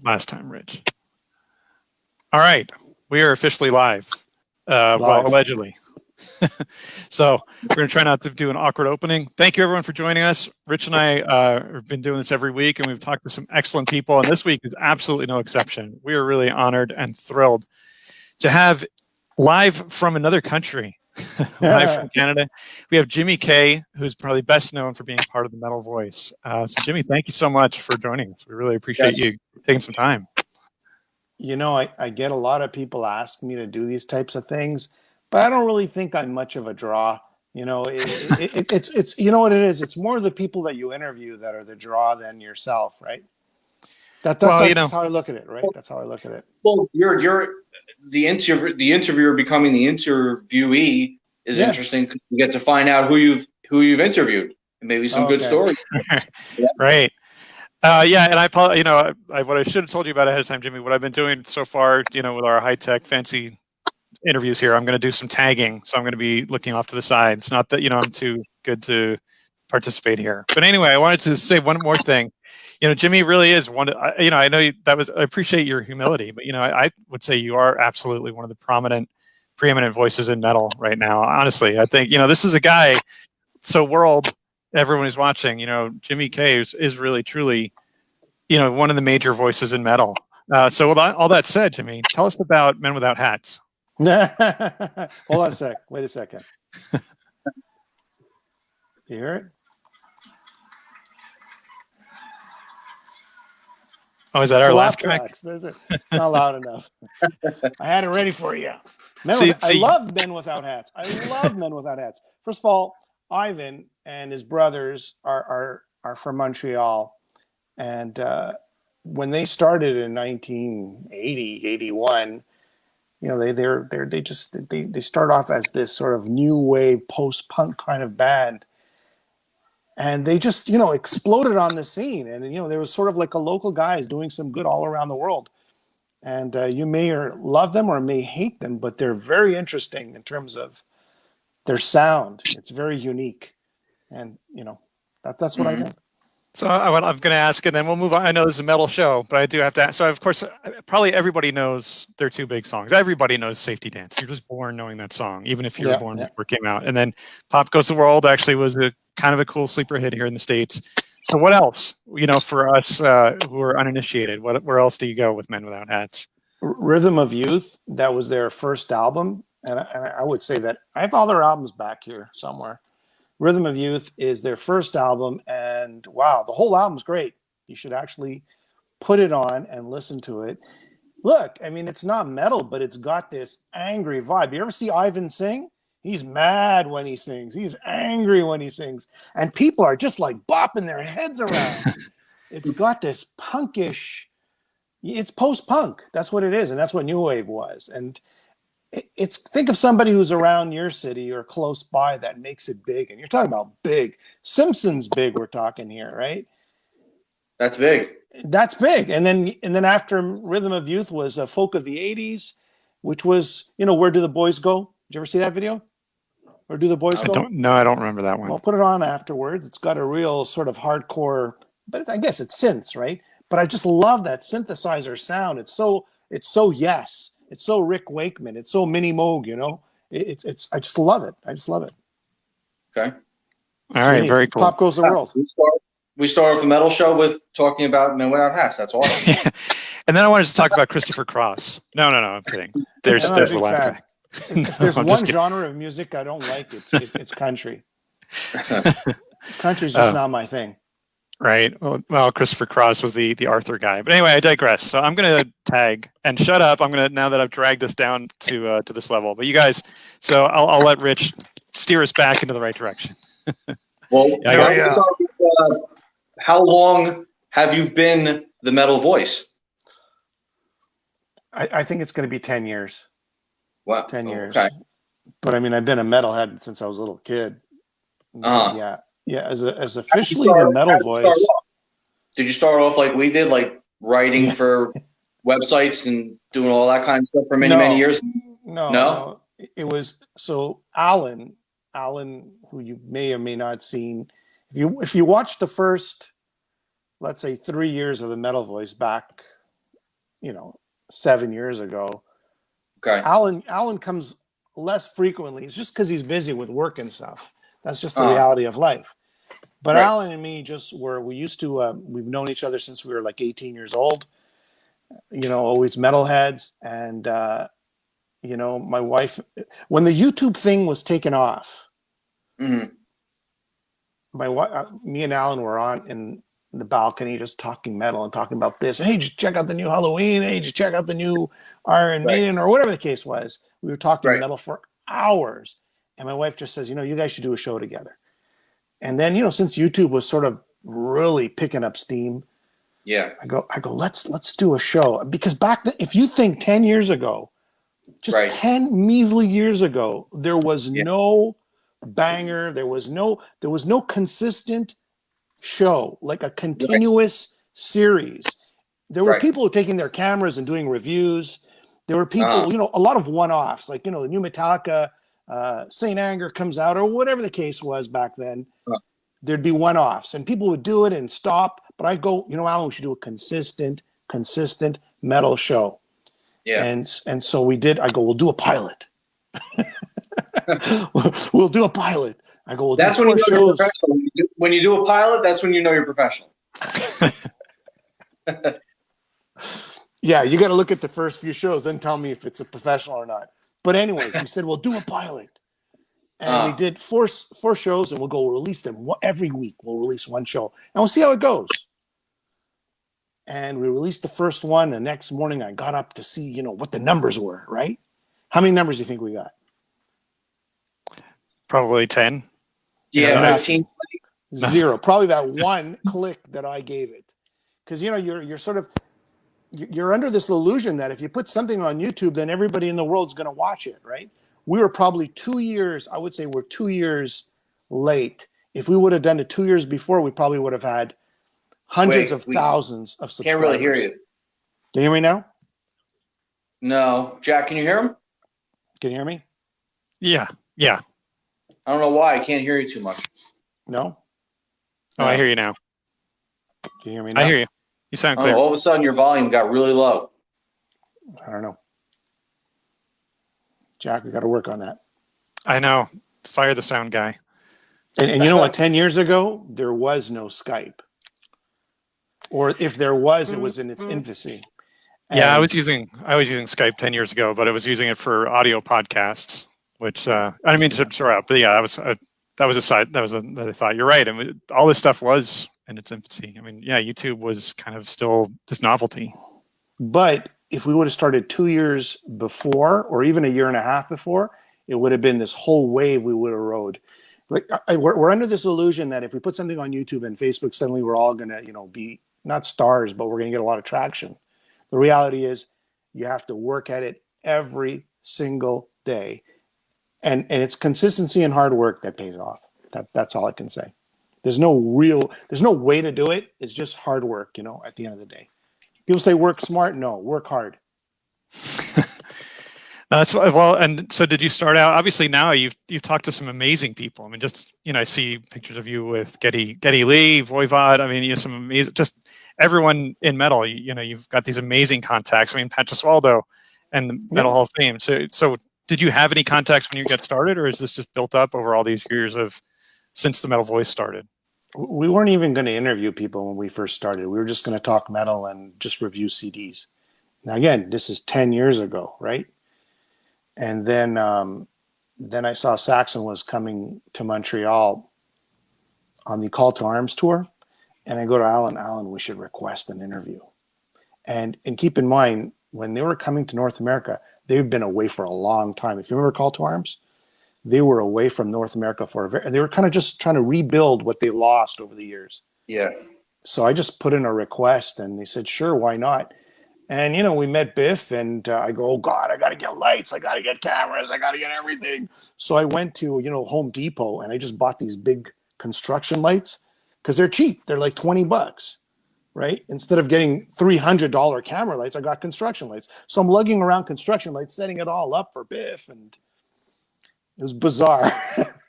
last time, Rich. All right, we are officially live. Well, allegedly. So we're going to try not to do an awkward opening. Thank you, everyone, for joining us. Rich and I have been doing this every week, and we've talked to some excellent people, and this week is absolutely no exception. We are really honored and thrilled to have live from another country, live from Canada. We have Jimmy K, who's probably best known for being part of the Metal Voice. So Jimmy, thank you so much for joining us. We really appreciate you taking some time. You know, I get a lot of people ask me to do these types of things, but I don't really think I'm much of a draw. You know, it's you know what it is. It's more the people that you interview that are the draw than yourself, right? That's how I look at it, right? That's how I look at it. Well, you're the interviewer becoming the interviewee is interesting. You get to find out who you've interviewed, and maybe some good stories. Right. Yeah, and what I should have told you about ahead of time, Jimmy, what I've been doing so far, with our high-tech, fancy interviews here, I'm going to do some tagging, so I'm going to be looking off to the side. It's not that, I'm too good to participate here. But anyway, I wanted to say one more thing. Jimmy really is one, I know I appreciate your humility, but, I would say you are absolutely one of the preeminent voices in metal right now. Honestly, I think, this is a guy, so world, everyone who's watching, Jimmy K is really, truly, one of the major voices in metal. So with all that said, Jimmy, tell us about Men Without Hats. Hold on a sec. Wait a second. You hear it? Oh, is that our laugh track? It's not loud enough. I had it ready for you. I love Men Without Hats. I love Men Without Hats. First of all, Ivan and his brothers are from Montreal, and when they started in 1980, 81, they start off as this sort of new wave post-punk kind of band, and they just exploded on the scene, and there was sort of like a local guys doing some good all around the world, and you may love them or may hate them, but they're very interesting in terms of their sound. It's very unique. And that's what I think. So I'm going to ask, and then we'll move on. I know this is a metal show, but I do have to ask. So of course, probably everybody knows their two big songs. Everybody knows "Safety Dance." You're just born knowing that song, even if you were born before it came out. And then "Pop Goes the World" actually was a kind of a cool sleeper hit here in the States. So what else? For us who are uninitiated, where else do you go with Men Without Hats? Rhythm of Youth. That was their first album, and I would say that I have all their albums back here somewhere. Rhythm of Youth is their first album, and wow, the whole album's great. You should actually put it on and listen to it. Look, I mean, it's not metal, but it's got this angry vibe. You ever see Ivan sing? He's mad when he sings. He's angry when he sings. And people are just like bopping their heads around. It's got this punkish, it's post-punk. That's what it is, and that's what New Wave was. And think of somebody who's around your city or close by that makes it big, and you're talking about big. Simpsons big, we're talking here, right? That's big. That's big. And then after Rhythm of Youth was a Folk of the 80s, which was Where Do the Boys Go? Did you ever see that video? Where Do the Boys Go? I don't remember that one. I'll put it on afterwards. It's got a real sort of hardcore, but I guess it's synths, right? But I just love that synthesizer sound. It's so Yes. It's so Rick Wakeman. It's so Minnie Moog, It's I just love it. I just love it. Okay. All right, very cool. Pop Goes the World. We started off a metal show with talking about Men Without Hats. That's awesome. And then I wanted to talk about Christopher Cross. No, I'm kidding. There's the laugh track. If there's one genre of music I don't like, it's country. Country's just not my thing. Right. Well, Christopher Cross was the Arthur guy. But anyway, I digress. So I'm going to tag and shut up. Now that I've dragged this down to this level. But you guys, so I'll let Rich steer us back into the right direction. Well, how long have you been the Metal Voice? I think it's going to be 10 years. Wow. 10 years. Okay. But I mean, I've been a metalhead since I was a little kid. Yeah, as officially the Metal Voice. Did you start off like we did, like writing for websites and doing all that kind of stuff for many years? No. It was Alan, who you may or may not seen. If you watch the first, let's say, 3 years of the Metal Voice back 7 years ago. Okay. Alan comes less frequently. It's just because he's busy with work and stuff. That's just the reality of life. But Right. Alan and me we've known each other since we were like 18 years old, always metalheads. And, my wife, when the YouTube thing was taken off, Mm-hmm. my wife, me and Alan were on in the balcony just talking metal and talking about this. Hey, just check out the new Halloween. Hey, just check out the new Iron Right. Maiden, or whatever the case was. We were talking Right. metal for hours. And my wife just says, you guys should do a show together. And then, since YouTube was sort of really picking up steam, Yeah. I go, let's do a show. Because back then, if you think 10 years ago, just Right. 10 measly years ago, there was Yeah. no banger. There was no consistent show, like a continuous series. There were Right. people who were taking their cameras and doing reviews. There were people, a lot of one-offs, like, the new Metallica, Saint Anger comes out, or whatever the case was back then. There'd be one-offs, and people would do it and stop. But I'd go, Alan, we should do a consistent metal show. Yeah. And so we did. I go, we'll do a pilot. We'll do a pilot. I go, we'll That's do when you 4 know you're shows. professional. When you do a pilot, that's when you know you're professional. Yeah, you got to look at the first few shows, then tell me if it's a professional or not. But anyways, we said we'll do a pilot, and we did four shows, and we'll release them every week. We'll release one show, and we'll see how it goes. And we released the first one. The next morning, I got up to see, what the numbers were. Right? How many numbers do you think we got? Probably 10. Yeah, 15. 0. Probably that one click that I gave it, because you're sort of. You're under this illusion that if you put something on YouTube, then everybody in the world's going to watch it, right? We were probably 2 years, I would say we're 2 years late. If we would have done it 2 years before, we probably would have had hundreds of thousands of subscribers. Can't really hear you. Can you hear me now? No. Jack, can you hear him? Can you hear me? Yeah. I don't know why. I can't hear you too much. No? Oh, I hear you now. Can you hear me now? I hear you. You sound clear. All of a sudden, your volume got really low. I don't know. Jack, we got to work on that. I know. Fire the sound guy. And you know what? 10 years ago, there was no Skype. Or if there was, it was in its infancy. Yeah, I was using Skype 10 years ago, but I was using it for audio podcasts, which I didn't mean to interrupt, but yeah, that was a side. That was another thought. You're right. I mean, all this stuff was in its infancy. I mean, yeah, YouTube was kind of still this novelty. But if we would have started 2 years before, or even a year and a half before, it would have been this whole wave we would have rode. Like we're under this illusion that if we put something on YouTube and Facebook, suddenly we're all going to, be not stars, but we're going to get a lot of traction. The reality is you have to work at it every single day. And it's consistency and hard work that pays off. That's all I can say. There's no way to do it. It's just hard work, at the end of the day. People say work smart. No, work hard. That's well. And so, did you start out? Obviously, now you've talked to some amazing people. I mean, just I see pictures of you with Geddy Lee, Voivod. I mean, you have some amazing, just everyone in metal. You've got these amazing contacts. I mean, Pat Gesualdo and the Metal Hall of Fame. So, did you have any contacts when you got started, or is this just built up over all these years since the Metal Voice started? We weren't even going to interview people when we first started. We were just going to talk metal and just review CDs. Now, again, this is 10 years ago, right? And then I saw Saxon was coming to Montreal on the Call to Arms tour. And I go to Alan, we should request an interview. And keep in mind, when they were coming to North America, they've been away for a long time. If you remember Call to Arms, they were away from North America they were kind of just trying to rebuild what they lost over the years. Yeah. So I just put in a request, and they said, sure, why not? And, we met Biff, and I go, oh, God, I got to get lights. I got to get cameras. I got to get everything. So I went to, Home Depot, and I just bought these big construction lights because they're cheap. They're like $20, right? Instead of getting $300 camera lights, I got construction lights. So I'm lugging around construction lights, setting it all up for Biff, and it was bizarre.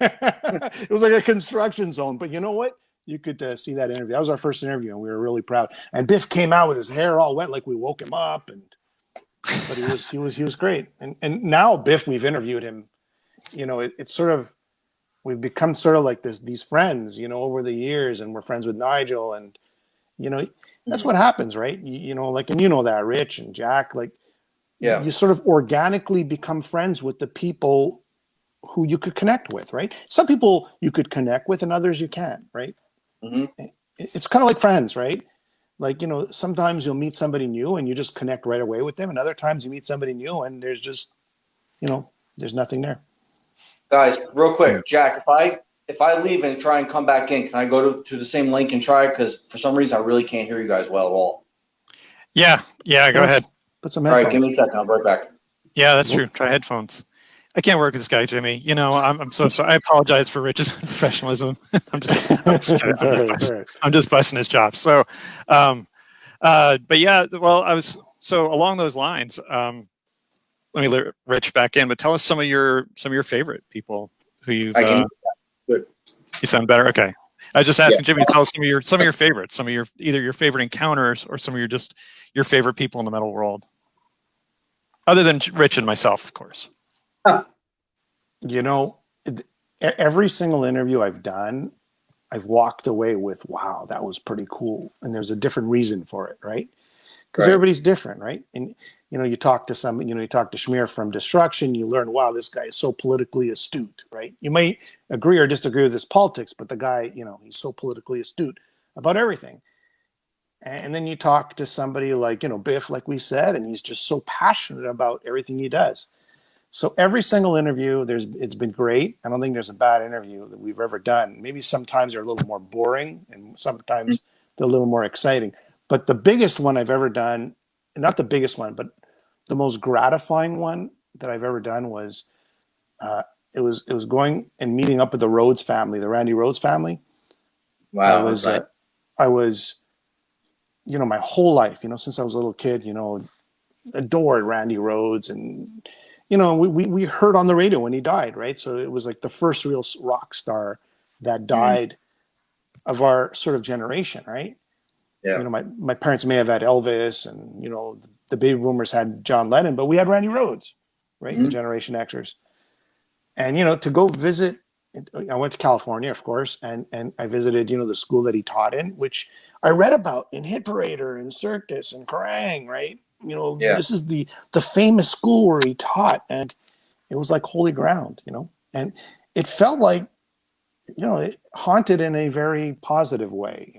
It was like a construction zone. But you know what? you could see that interview. That was our first interview, and we were really proud. And Biff came out with his hair all wet, like we woke him up, but he was great. And now Biff, we've interviewed him. It's sort of, we've become sort of like these friends, over the years, and we're friends with Nigel, and that's what happens, right? Like, and that, Rich and Jack, like, you sort of organically become friends with the people who you could connect with, right? Some people you could connect with, and others you can't, right? Mm-hmm. It's kind of like friends, right? Like, sometimes you'll meet somebody new and you just connect right away with them, and other times you meet somebody new and there's just, there's nothing there. Guys, real quick, Jack, if I leave and try and come back in, can I go to the same link and try? Because for some reason I really can't hear you guys well at all. Yeah, go ahead. Put some headphones. All right, give me a second. I'll be right back. Yeah, that's true. Try headphones. I can't work with this guy, Jimmy. I'm so sorry. I apologize for Rich's professionalism. I'm just busting his chops. So, but yeah, well, along those lines. Let me let Rich back in, but tell us some of your favorite people who you've. Good. You sound better. Okay. I was just asking Jimmy to tell us some of your favorites, either your favorite encounters or some of your favorite people in the metal world, other than Rich and myself, of course. Every single interview I've done, I've walked away with, wow, that was pretty cool, and there's a different reason for it, right? Because everybody's different, right? And you talk to Schmier from Destruction, you learn, wow, this guy is so politically astute, right? You may agree or disagree with his politics, but the guy, he's so politically astute about everything. And then you talk to somebody like, Biff, like we said, and he's just so passionate about everything he does. So every single interview, it's been great. I don't think there's a bad interview that we've ever done. Maybe sometimes they're a little more boring, and sometimes they're a little more exciting. But the biggest one I've ever done, not the biggest one, but the most gratifying one that I've ever done was, it was going and meeting up with the Rhodes family, the Randy Rhodes family. Wow. I was, my whole life, since I was a little kid, adored Randy Rhodes, and we heard on the radio when he died, right? So it was like the first real rock star that died of our sort of generation, right? Yeah. My parents may have had Elvis, and the baby boomers had John Lennon, but we had Randy Rhodes, right? The Generation Xers. And to go visit, I went to California, of course, and I visited the school that he taught in, which I read about in Hit Parader and Circus and Kerrang, right? This is the famous school where he taught, and it was like holy ground, and it felt like, it haunted in a very positive way,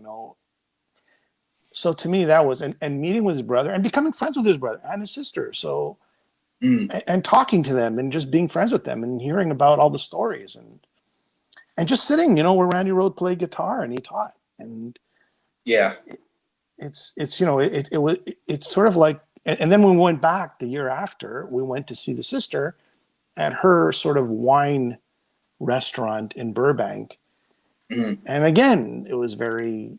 So to me, that was, and meeting with his brother and becoming friends with his brother and his sister. So, and talking to them and just being friends with them and hearing about all the stories and just sitting, where Randy Rhoads played guitar and he taught. And it's sort of like, and then when we went back the year after, we went to see the sister at her sort of wine restaurant in Burbank. And again, it was very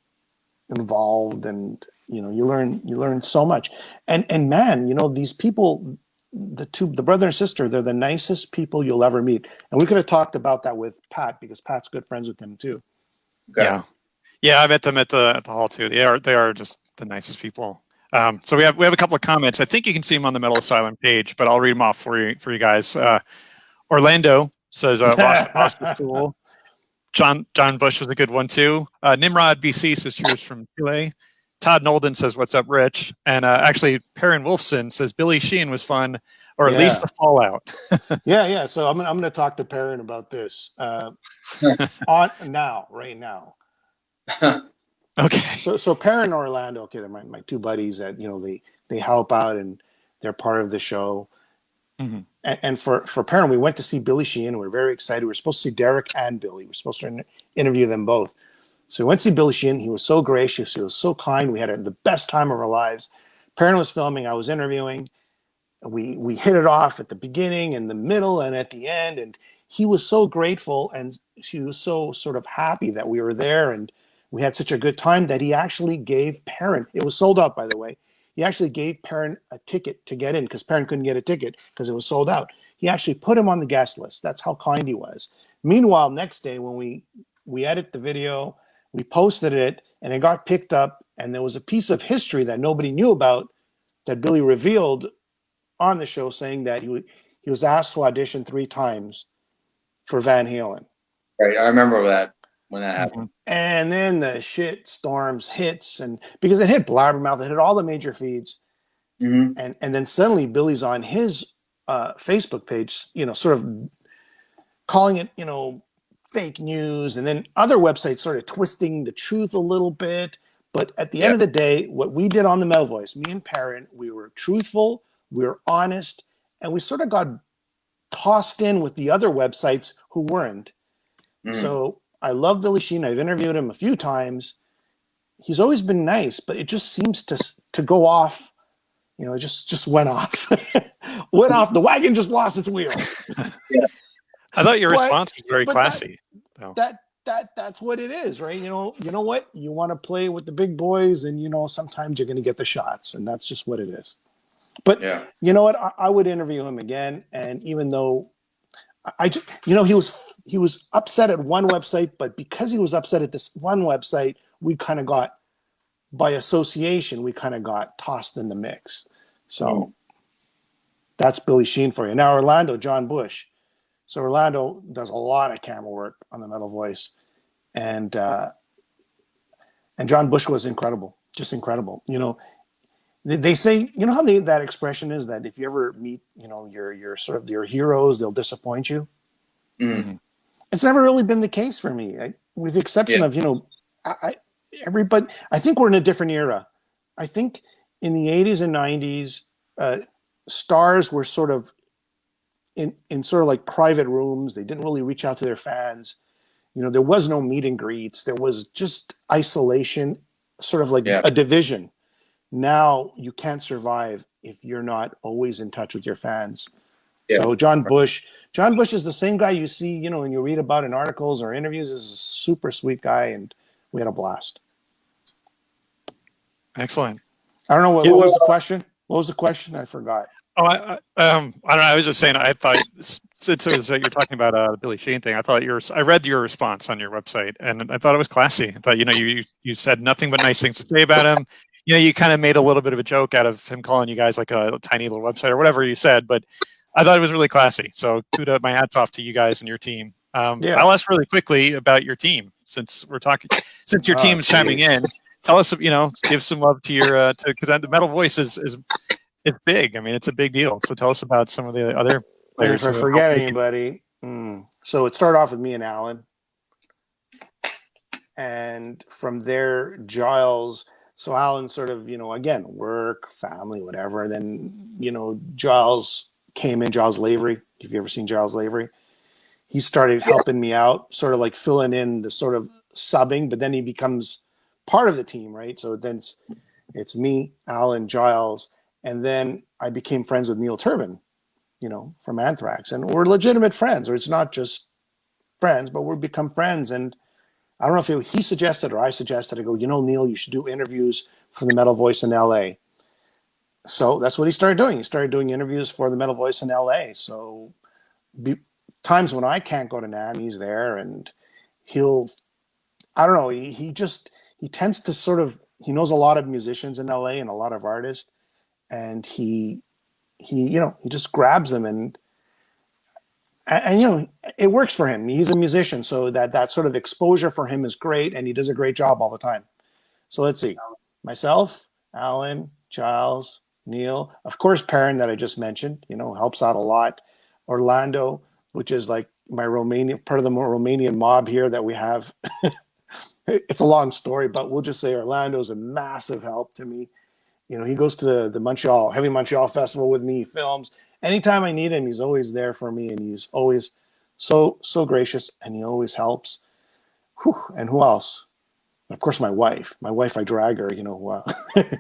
involved, and you learn so much. And man, these people, the brother and sister, they're the nicest people you'll ever meet. And we could have talked about that with Pat, because Pat's good friends with them too. Okay. Yeah, I met them at the hall too. They are just the nicest people. So we have a couple of comments. I think you can see them on the Metal Asylum page, but I'll read them off for you guys. Orlando says Lost was cool. John Bush was a good one too. Nimrod BC says cheers from Chile. Todd Nolden says what's up, Rich. And actually, Perrin Wolfson says Billy Sheehan was fun, or at least the Fallout. yeah. So I'm gonna talk to Perrin about this right now. Okay. So Perrin and Orlando, okay, they're my two buddies that they help out and they're part of the show. And for Perrin, we went to see Billy Sheehan. We were very excited. We were supposed to see Derek and Billy. We were supposed to interview them both. So we went to see Billy Sheehan. He was so gracious. He was so kind. We had the best time of our lives. Perrin was filming. I was interviewing. We hit it off at the beginning, in the middle, and at the end. And he was so grateful, and he was so sort of happy that we were there, and we had such a good time that he actually gave Perrin, it was sold out, by the way. He actually gave Perrin a ticket to get in, because Perrin couldn't get a ticket because it was sold out. He actually put him on the guest list. That's how kind he was. Meanwhile, next day when we edit the video, We posted it, and it got picked up, and there was a piece of history that nobody knew about that Billy revealed on the show, saying that he was asked to audition 3 times for Van Halen. Right, I remember that when that happened. Mm-hmm. And then the shit storms hits, and because it hit Blabbermouth, it hit all the major feeds, Mm-hmm. and then suddenly Billy's on his Facebook page, sort of calling it, fake news, and then other websites sort of twisting the truth a little bit. But at the end of the day, what we did on the Metal Voice, me and Perrin, we were truthful, we were honest, and we sort of got tossed in with the other websites who weren't. So I love Billy Sheehan. I've interviewed him a few times. He's always been nice, but it just seems to go off. It just went off. Went off. The wagon just lost its wheels. I thought your response was very classy. That's what it is, right? You know what? You want to play with the big boys, and sometimes you're going to get the shots, and that's just what it is. But you know what? I would interview him again, and even though he was upset at one website, but because he was upset at this one website, we kind of got, by association, we kind of got tossed in the mix. So that's Billy Sheehan for you. Now Orlando, John Bush. So Orlando does a lot of camera work on the Metal Voice, and John Bush was incredible, just incredible. They say, how that expression is, that if you ever meet, your sort of your heroes, they'll disappoint you. Mm-hmm. It's never really been the case for me, with the exception of, everybody. I think we're in a different era. I think in the 80s and 90s, stars were sort of in sort of like private rooms. They didn't really reach out to their fans. There was no meet and greets. There was just isolation, sort of like a division. Now you can't survive if you're not always in touch with your fans. So John Bush is the same guy you see, and you read about in articles or interviews. Is a super sweet guy, and we had a blast. Excellent. I don't know what was the question. What was the question? I forgot. Oh, I don't know. I was just saying. I thought since it was you're talking about the Billy Sheehan thing, I thought I read your response on your website, and I thought it was classy. I thought you said nothing but nice things to say about him. You kind of made a little bit of a joke out of him calling you guys like a tiny little website or whatever you said, but I thought it was really classy. So kudos, my hats off to you guys and your team. I'll ask really quickly about your team since we're talking. Since your team is chiming in, tell us, give some love to your because the Metal Voice is it's big. I mean, it's a big deal. So tell us about some of the other players. If I forget anybody, so it started off with me and Alan, and from there, Giles. So Alan sort of, again, work, family, whatever. And then, Giles came in, Giles Lavery. Have you ever seen Giles Lavery? He started helping me out, sort of like filling in the sort of subbing, but then he becomes part of the team, right? So then it's me, Alan, Giles, and then I became friends with Neil Turbin, from Anthrax. And we're legitimate friends, or it's not just friends, but we've become friends. And I don't know if he suggested or I suggested. I go, Neil, you should do interviews for the Metal Voice in LA. So that's what he started doing. He started doing interviews for the Metal Voice in LA. So times when I can't go to NAMM, he's there, and I don't know, he tends to sort of, he knows a lot of musicians in LA and a lot of artists, and he just grabs them and it works for him. He's a musician, so that sort of exposure for him is great, and he does a great job all the time. So let's see. Myself, Alan, Giles, Neil, of course, Perrin that I just mentioned, helps out a lot. Orlando, which is like my part of the Romanian mob here that we have. It's a long story, but we'll just say Orlando's a massive help to me. He goes to the Heavy Montreal Festival with me, he films. Anytime I need him, he's always there for me, and he's always so gracious, and he always helps. And who else? Of course, my wife. I drag her,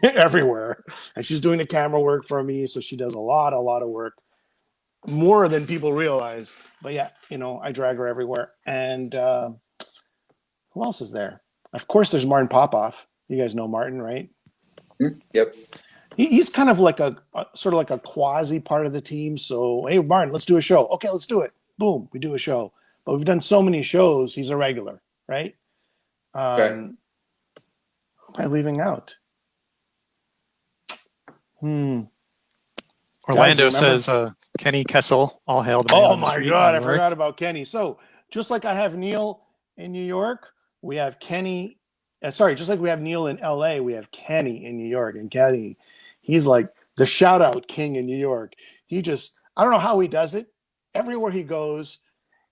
everywhere, and she's doing the camera work for me, so she does a lot of work, more than people realize. But yeah, I drag her everywhere. And who else is there? Of course, there's Martin Popoff. You guys know Martin, right? Yep. He's kind of like a sort of like a quasi part of the team. So, hey, Martin, let's do a show. Okay, let's do it. Boom, we do a show. But we've done so many shows, he's a regular, right? Okay. Who am I leaving out? Guys, do you Orlando remember? says Kenny Kessel, all hail the man Oh on the my street in God, New I York. forgot about Kenny. So just like I have Neil in New York, we have Kenny. Sorry, just like we have Neil in LA, we have Kenny in New York. And Kenny, he's like the shout out king in New York. He just, I don't know how he does it. Everywhere he goes,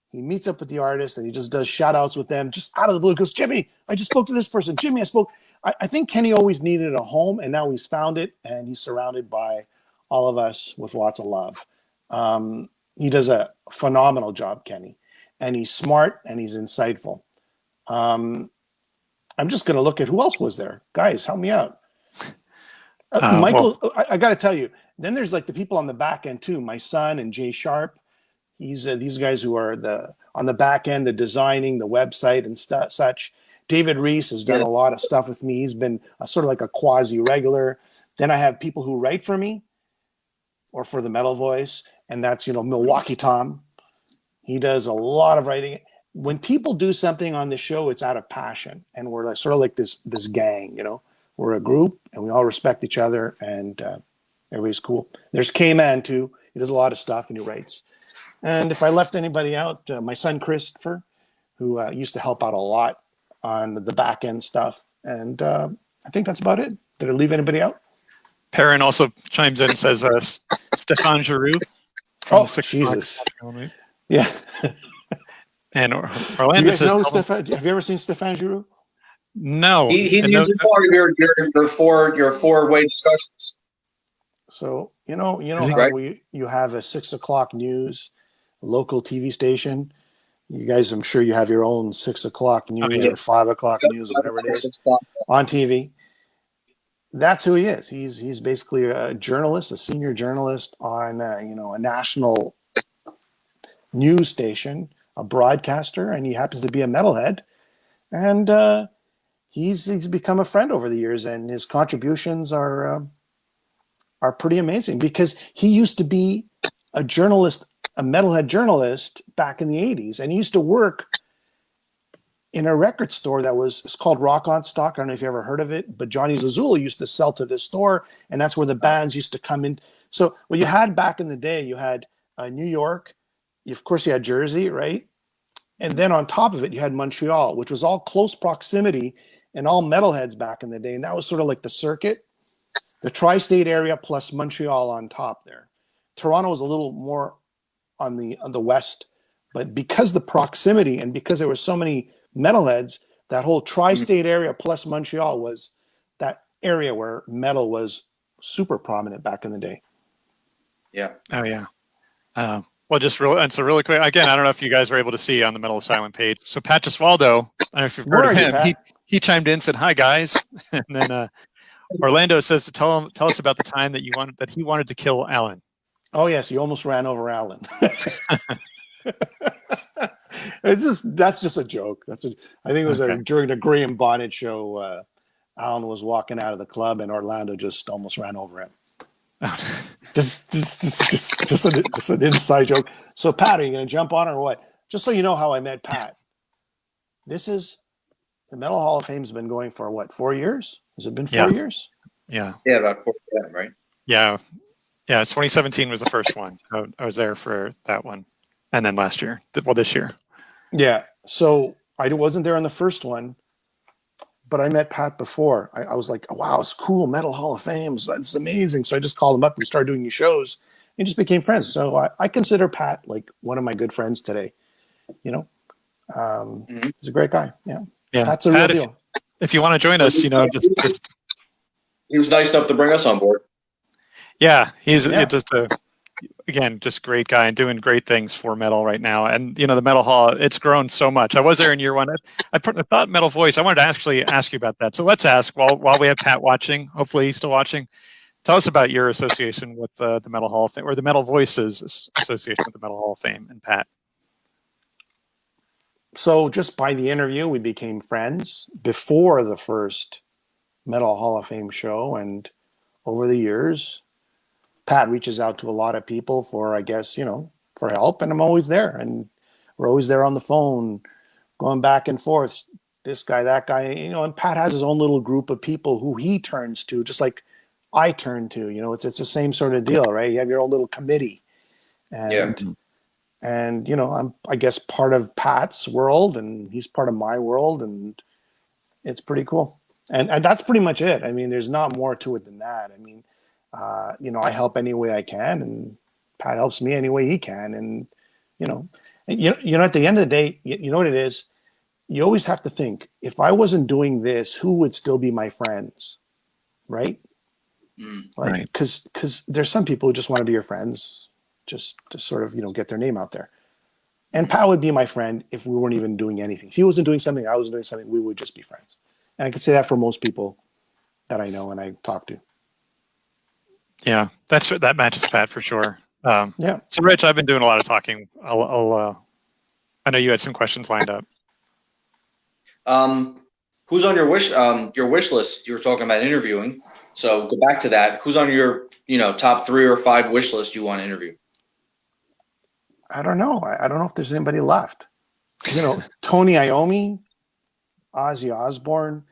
he meets up with the artist and he just does shout outs with them just out of the blue. He goes, Jimmy, I just spoke to this person. Jimmy, I spoke. I think Kenny always needed a home and now he's found it and he's surrounded by all of us with lots of love. He does a phenomenal job, Kenny, and he's smart and he's insightful. I'm just going to look at who else was there. Guys, help me out. Well, Michael, I got to tell you, then there's like the people on the back end too. My son and Jay Sharp. He's these guys who are on the back end, the designing, the website and such. David Reese has done a Yes. lot of stuff with me. He's been sort of like a quasi regular. Then I have people who write for me or for the Metal Voice, and that's Milwaukee Tom. He does a lot of writing. When people do something on the show, it's out of passion, and we're like, sort of like this gang. We're a group, and we all respect each other, and everybody's cool. There's K-Man too. He does a lot of stuff, and he writes. And if I left anybody out, my son Christopher, who used to help out a lot on the back end stuff, and I think that's about it. Did I leave anybody out? Perrin also chimes in and says Stefan Giroux from the 6 o'clock. Jesus. Yeah. And Do Orlando you guys says, know Stefan? Have you ever seen Stefan Giroux? no. He And uses part of your four-way discussions. So how Right. you have a 6 o'clock news, local TV station. You guys, I'm sure you have your own 6 o'clock news Yeah. or 5 o'clock news or whatever it is on TV. That's who he is. He's basically a journalist, a senior journalist on a national news station, a broadcaster, and he happens to be a metalhead. And he's become a friend over the years, and his contributions are pretty amazing because he used to be a journalist, a metalhead journalist back in the 80s, and he used to work in a record store it's called Rock on Stock. I don't know if you ever heard of it, but Johnny Zazula used to sell to this store, and that's where the bands used to come in. So what you had back in the day, you had New York, of course you had Jersey, right? And then on top of it, you had Montreal, which was all close proximity and all metalheads back in the day. And that was sort of like the circuit, the tri-state area plus Montreal on top there. Toronto was a little more on the west, but because the proximity and because there were so many metalheads, that whole tri-state area plus Montreal was that area where metal was super prominent back in the day. Yeah. Oh, yeah. Well, so really quick, again, I don't know if you guys were able to see on the Metal Asylum page. So Pat Giswaldo, I don't know if you've heard of him. He chimed in, said, "Hi guys," and then Orlando says to tell us about the time that he wanted to kill Alan. Oh yes, you almost ran over Alan. That's just a joke. I think it was during the Graham Bonnet show. Alan was walking out of the club, and Orlando just almost ran over him. just an inside joke. So, Pat, are you going to jump on or what? Just so you know how I met Pat. This is the Metal Hall of Fame has been going for what, 4 years? Has it been 4 years? Yeah. Yeah, about 4 years, right? Yeah. Yeah. 2017 was the first one. I was there for that one, and then last year. Well, this year. Yeah. So I wasn't there on the first one, but I met Pat before. I was like, wow, it's cool. Metal Hall of Fame. It's amazing. So I just called him up. We started doing these shows and just became friends. So I consider Pat like one of my good friends today. He's a great guy. Yeah. Yeah. Pat's a Pat, real deal. If you want to join us, just he was nice enough to bring us on board. Yeah. He's just great guy and doing great things for metal right now. And the Metal Hall, it's grown so much. I was there in year one. I thought Metal Voice. I wanted to actually ask you about that. So let's ask while we have Pat watching. Hopefully he's still watching. Tell us about your association with the Metal Hall of Fame, or the Metal Voices association with the Metal Hall of Fame, and Pat. So just by the interview, we became friends before the first Metal Hall of Fame show, and over the years, Pat reaches out to a lot of people for, I guess, for help, and I'm always there, and we're always there on the phone, going back and forth, this guy, that guy, and Pat has his own little group of people who he turns to, just like I turn to. It's the same sort of deal, right? You have your own little committee, and I'm, I guess, part of Pat's world, and he's part of my world, and it's pretty cool. And that's pretty much it. I mean, there's not more to it than that. I mean, I help any way I can, and Pat helps me any way he can, and at the end of the day, you know what it is. You always have to think, if I wasn't doing this, who would still be my friends, right? Like, because there's some people who just want to be your friends, just to sort of get their name out there. And Pat would be my friend if we weren't even doing anything. If he wasn't doing something, I wasn't doing something, we would just be friends. And I could say that for most people that I know and I talk to. Yeah, that matches Pat for sure. Yeah. So, Rich, I've been doing a lot of talking. I know you had some questions lined up. Who's on your wish list? You were talking about interviewing, so go back to that. Who's on your top 3 or 5 wish list you want to interview? I don't know. I don't know if there's anybody left. Tony Iommi, Ozzy Osbourne.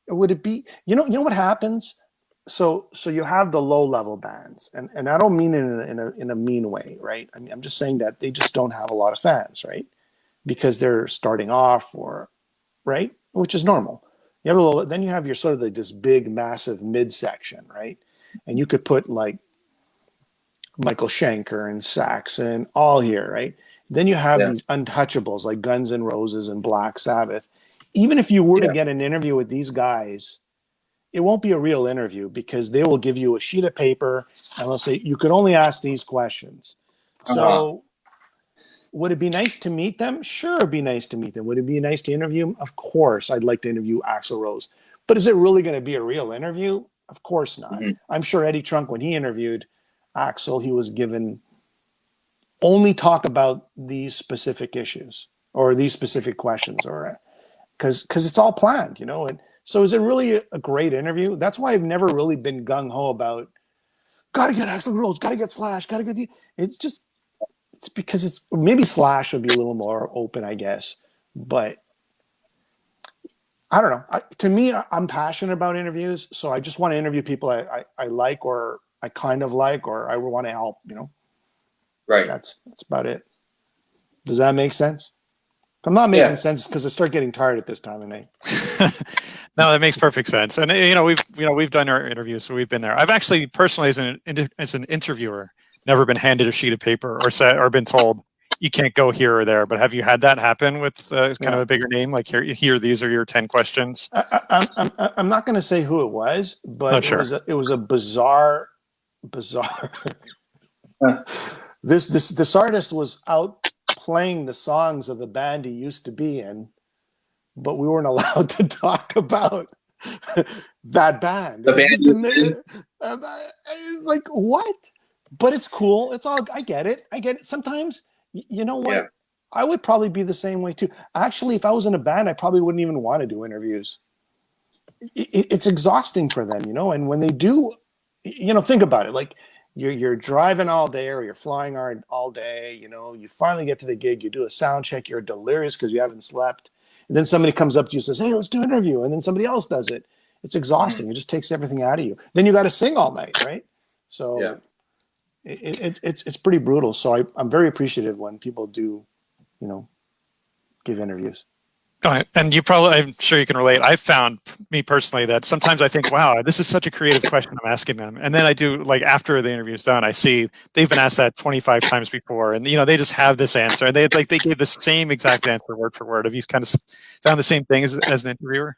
Would it be? You know what happens? So you have the low level bands, and I don't mean it in a mean way, right? I mean, I'm just saying that they just don't have a lot of fans, right? Because they're starting off, or right, which is normal. You have then you have your sort of this big, massive midsection, right? And you could put like Michael Schenker and Saxon all here, right? Then you have these untouchables like Guns N' Roses and Black Sabbath. Even if you were to get an interview with these guys, it won't be a real interview, because they will give you a sheet of paper and they'll say, you can only ask these questions. So would it be nice to meet them? Sure, it'd be nice to meet them. Would it be nice to interview them? Of course, I'd like to interview Axl Rose. But is it really going to be a real interview? Of course not. I'm sure Eddie Trunk, when he interviewed Axl, he was given only talk about these specific issues or these specific questions, or because it's all planned, And so is it really a great interview? That's why I've never really been gung-ho about got to get Axl Rose, got to get Slash, got to get it's because it's maybe Slash would be a little more open, I guess. But I don't know. To me, I'm passionate about interviews, so I just want to interview people I like, or I kind of like, or I want to help, Right. That's about it. Does that make sense? If I'm not making sense, because I start getting tired at this time of night. No, that makes perfect sense. And we've done our interviews, so we've been there. I've actually personally, as an interviewer, never been handed a sheet of paper or been told you can't go here or there. But have you had that happen with kind of a bigger name? Like here, these are your 10 questions. I'm not going to say who it was, but it was a bizarre. This artist was out playing the songs of the band he used to be in, but we weren't allowed to talk about that band. The band. It's like, what? But it's cool. It's all. I get it. Sometimes, you know what? Yeah. I would probably be the same way too. Actually, if I was in a band, I probably wouldn't even want to do interviews. It's exhausting for them, And when they do, think about it. Like you're driving all day, or you're flying all day. You finally get to the gig. You do a sound check. You're delirious because you haven't slept. And then somebody comes up to you and says, "Hey, let's do an interview." And then somebody else does it. It's exhausting. It just takes everything out of you. Then you got to sing all night, right? So it's pretty brutal. So I'm very appreciative when people do, give interviews. And I'm sure you can relate. I've found, me personally, that sometimes I think, wow, this is such a creative question I'm asking them. And then I do, like, after the interview's done, I see they've been asked that 25 times before. And, they just have this answer. And they gave the same exact answer word for word. Have you kind of found the same thing as an interviewer?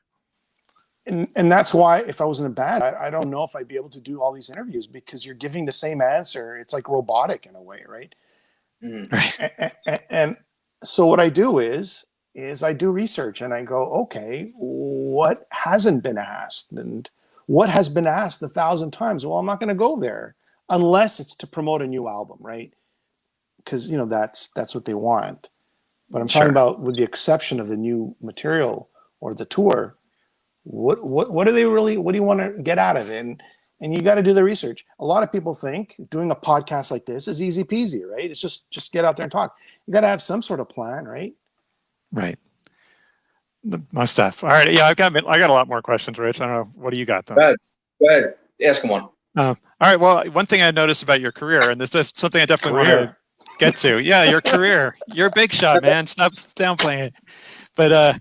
And that's why, if I was in a band, I don't know if I'd be able to do all these interviews, because you're giving the same answer. It's like robotic in a way, right? Right. And so what I do is I do research, and I go, okay, what hasn't been asked, and what has been asked 1,000 times? Well, I'm not going to go there unless it's to promote a new album, right? Because that's what they want. But I'm talking about, with the exception of the new material or the tour, what do they really? What do you want to get out of it? And you got to do the research. A lot of people think doing a podcast like this is easy peasy, right? It's just get out there and talk. You got to have some sort of plan, right? Right. My stuff. All right. Yeah, I got a lot more questions, Rich. I don't know. What do you got though? Go ahead. Ask him one. All right. Well, one thing I noticed about your career, and this is something I definitely want to get to. Yeah, your career. You're a big shot, man. Stop downplaying it. But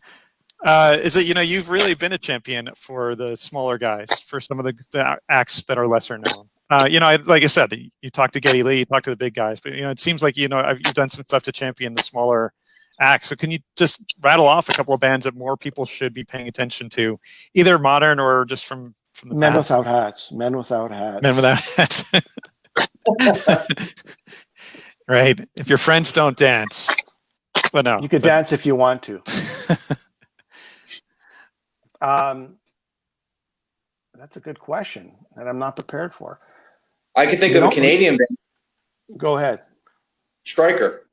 is it, you've really been a champion for the smaller guys, for some of the acts that are lesser known. Like I said, you talk to Geddy Lee, you talk to the big guys, but it seems like you've done some stuff to champion the smaller acts. So can you just rattle off a couple of bands that more people should be paying attention to, either modern or just from the Men past? Without Hats. Men Without Hats. Men Without Hats. Right. If your friends don't dance, but no, you could dance if you want to. That's a good question that I'm not prepared for. I can think of a Canadian band. Go ahead. Striker.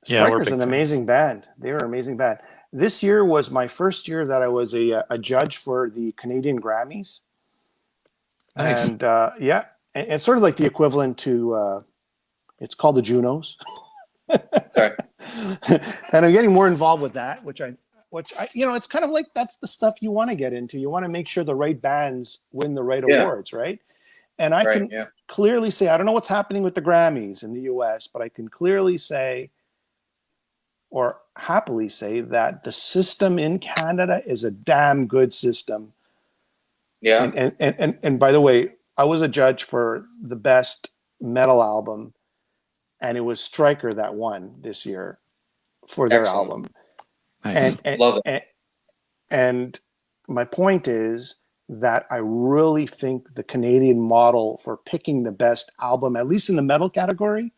Striker's an amazing band. They are an amazing band. This year was my first year that I was a judge for the Canadian Grammys. Nice. And it's sort of like the equivalent to, it's called the Junos. Okay. And I'm getting more involved with that, which I, it's kind of like, that's the stuff you want to get into. You want to make sure the right bands win the right awards, right? And I can clearly say, I don't know what's happening with the Grammys in the US, but I can clearly say, or happily say, that the system in Canada is a damn good system. Yeah. And by the way, I was a judge for the best metal album, and it was Striker that won this year for their album. Nice. Love it. And my point is that I really think the Canadian model for picking the best album, at least in the metal category,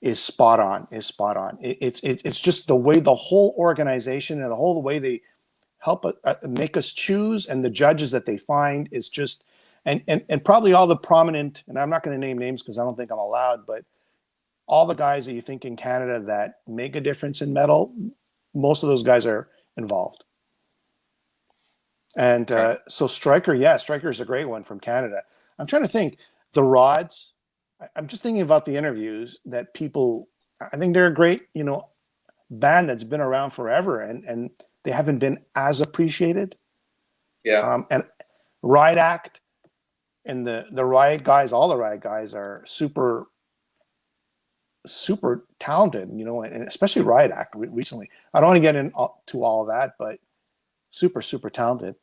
is spot on. It's just the way the whole organization and the way they help make us choose, and the judges that they find is just, and probably all the prominent, and I'm not going to name names because I don't think I'm allowed, but all the guys that you think in Canada that make a difference in metal, most of those guys are involved. And so Striker, Striker is a great one from Canada. I'm trying to think. The Rods, I'm just thinking about the interviews that people, I think they're a great, band that's been around forever, and they haven't been as appreciated. Yeah. And Riot Act and the Riot guys, all the Riot guys are super talented, and especially Riot Act recently. I don't want to get into all of that, but super talented.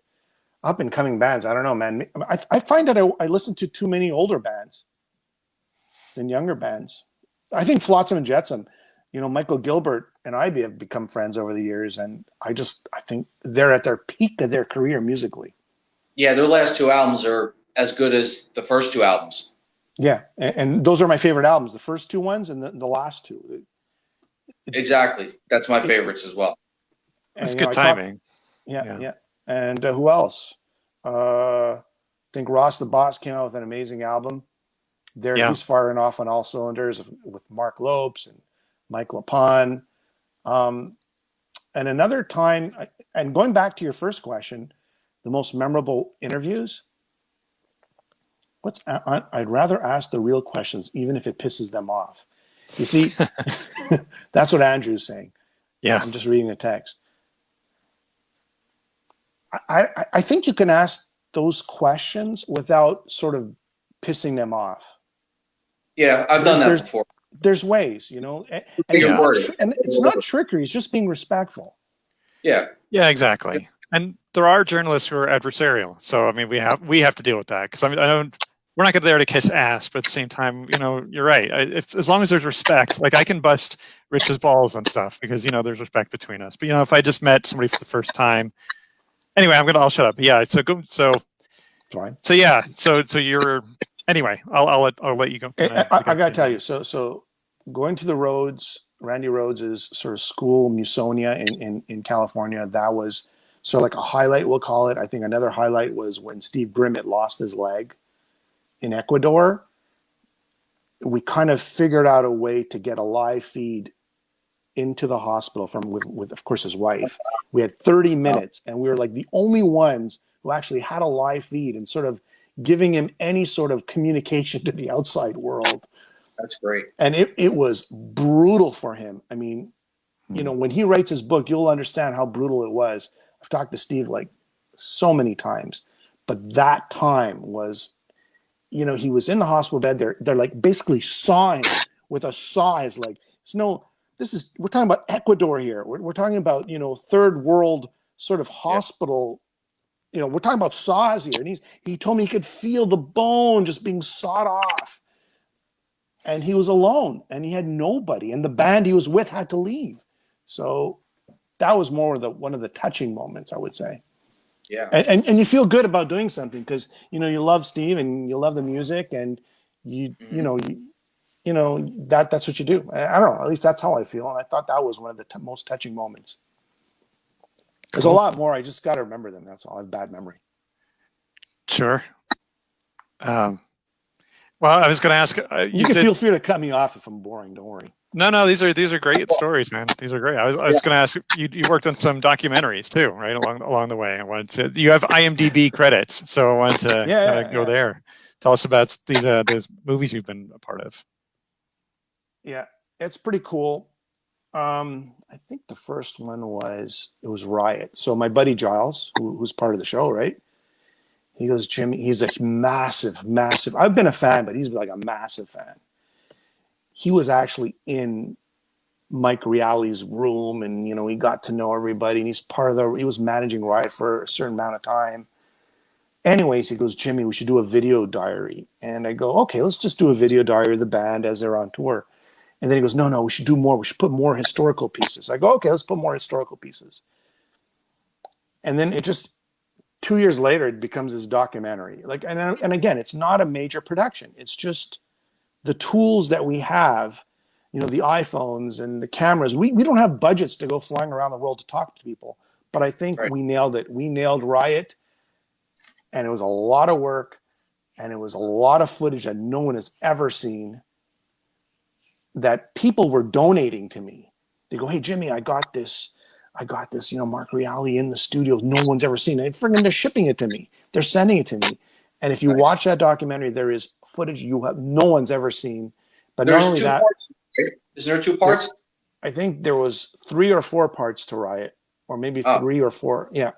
Up and coming bands, I don't know, man. I find that I listen to too many older bands than younger bands. I think Flotsam and Jetsam, Michael Gilbert and I have become friends over the years, and I think they're at their peak of their career musically. Yeah, their last two albums are as good as the first two albums. Yeah, and those are my favorite albums, the first two ones and the last two. Exactly. That's my favorites as well. That's good timing. Yeah. And who else? I think Ross the Boss came out with an amazing album. He's firing off on all cylinders with Mark Lopes and Mike LaPon. And another time, and going back to your first question, the most memorable interviews. I'd rather ask the real questions, even if it pisses them off. You see, that's what Andrew's saying. Yeah. I'm just reading the text. I think you can ask those questions without sort of pissing them off. Yeah, I've done that before. There's ways, and it's not trickery. It's just being respectful. Yeah. Yeah, exactly. And there are journalists who are adversarial. So, I mean, we have to deal with that, because we're not there to kiss ass, but at the same time, you're right. As long as there's respect, like I can bust Rich's balls and stuff because, there's respect between us. But, if I just met somebody for the first time, anyway, I'll shut up. Yeah. So fine. So yeah. So you're, anyway, I'll let you go. I got to tell you. So going to the Rhodes, Randy Rhodes' sort of school, Musonia in California, that was sort of like a highlight, we'll call it. I think another highlight was when Steve Grimmett lost his leg in Ecuador. We kind of figured out a way to get a live feed into the hospital with of course his wife. We had 30 minutes, and we were like the only ones who actually had a live feed and sort of giving him any sort of communication to the outside world. That's great. And it was brutal for him. I mean, when he writes his book, you'll understand how brutal it was. I've talked to Steve like so many times, but that time was, he was in the hospital bed. They're like basically sawing with a saw. Is like, we're talking about Ecuador here. We're talking about, third world sort of hospital. We're talking about saws here. And he told me he could feel the bone just being sawed off. And he was alone and he had nobody. And the band he was with had to leave. So that was more one of the touching moments, I would say. Yeah. And you feel good about doing something because, you love Steve and you love the music and that's what you do. I don't know. At least that's how I feel. And I thought that was one of the most touching moments. There's a lot more. I just got to remember them. That's all. I have bad memory. Sure. Well, I was going to ask. You can feel free to cut me off if I'm boring. Don't worry. No, these are great stories, man. These are great. I was going to ask. You worked on some documentaries too, right? Along the way. You have IMDb credits, so I wanted to go there. Tell us about these movies you've been a part of. Yeah, it's pretty cool. I think the first one was Riot. So my buddy Giles, who's part of the show, right? He goes, Jimmy, he's a massive. I've been a fan, but he's like a massive fan. He was actually in Mike Reale's room, and he got to know everybody. And he was managing Riot for a certain amount of time. Anyways, he goes, Jimmy, we should do a video diary. And I go, okay, let's just do a video diary of the band as they're on tour. And then he goes, no, we should do more. We should put more historical pieces. I go, okay, let's put more historical pieces. And then 2 years later, it becomes this documentary. And again, it's not a major production. It's just the tools that we have, the iPhones and the cameras. We don't have budgets to go flying around the world to talk to people. But I think we nailed it. We nailed Riot. And it was a lot of work. And it was a lot of footage that no one has ever seen, that people were donating to me. They go, hey, Jimmy, I got this, Mark Reale in the studios. No one's ever seen it. They're shipping it to me. They're sending it to me. And if you watch that documentary, there is footage no one's ever seen. But not only that, parts, right? Is there 2 parts? I think there was 3 or 4 parts to Riot, or maybe 3 or 4. Yeah.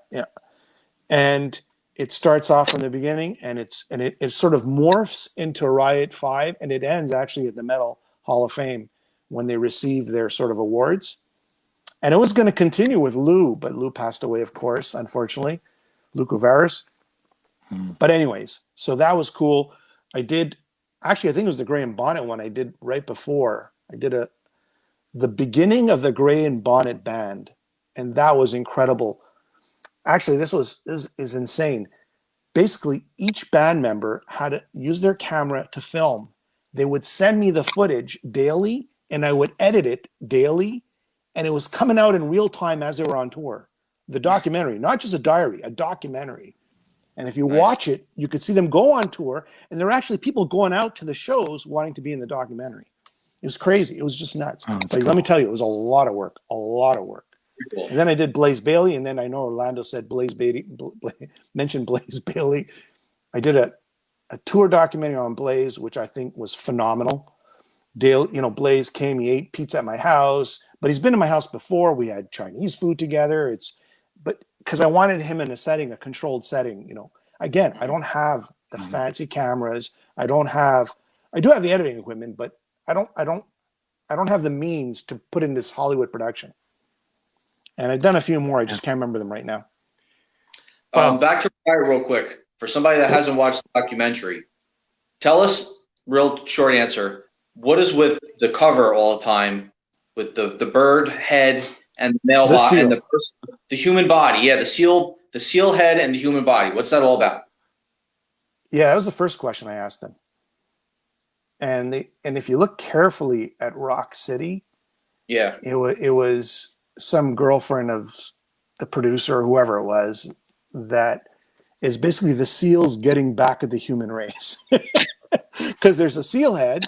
And it starts off from the beginning, and it sort of morphs into Riot 5, and it ends actually at the Metal Hall of Fame when they received their sort of awards. And it was going to continue with Lou, but Lou passed away, of course, unfortunately, Lou Kuvaris. But anyways, so that was cool. I think it was the Gray and Bonnet one I did right before. I did the beginning of the Gray and Bonnet band, and that was incredible. Actually, this is insane. Basically, each band member had to use their camera to film. They would send me the footage daily, and I would edit it daily, and it was coming out in real time as they were on tour. The documentary, not just a diary, a documentary. And if you watch it, you could see them go on tour, and there are actually people going out to the shows wanting to be in the documentary. It was crazy. It was just nuts. But cool. Let me tell you, it was a lot of work. Cool. And then I did Blaze Bailey, and then I know Orlando said mentioned Blaze Bailey. I did a tour documentary on Blaze, which I think was phenomenal. Blaze came, he ate pizza at my house, but he's been in my house before. We had Chinese food together. But because I wanted him in a controlled setting. Again, I don't have the fancy cameras. I do have the editing equipment, but I don't have the means to put in this Hollywood production. And I've done a few more. I just can't remember them right now. Back to Riot real quick. For somebody that hasn't watched the documentary, tell us, real short answer, what is with the cover all the time with the bird head and the male body and the human body? Yeah, the seal head and the human body. What's that all about? Yeah, that was the first question I asked them. And if you look carefully at Rock City, it was some girlfriend of the producer or whoever it was that is basically the seals getting back at the human race. Because there's a seal head.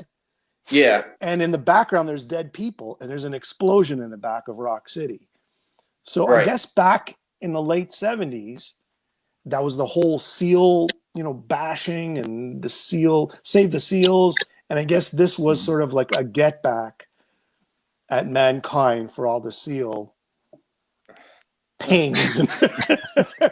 Yeah. And in the background, there's dead people, and there's an explosion in the back of Rock City. So I guess back in the late 70s, that was the whole seal, bashing and the seal, save the seals. And I guess this was sort of like a get back at mankind for all the seal pangs. And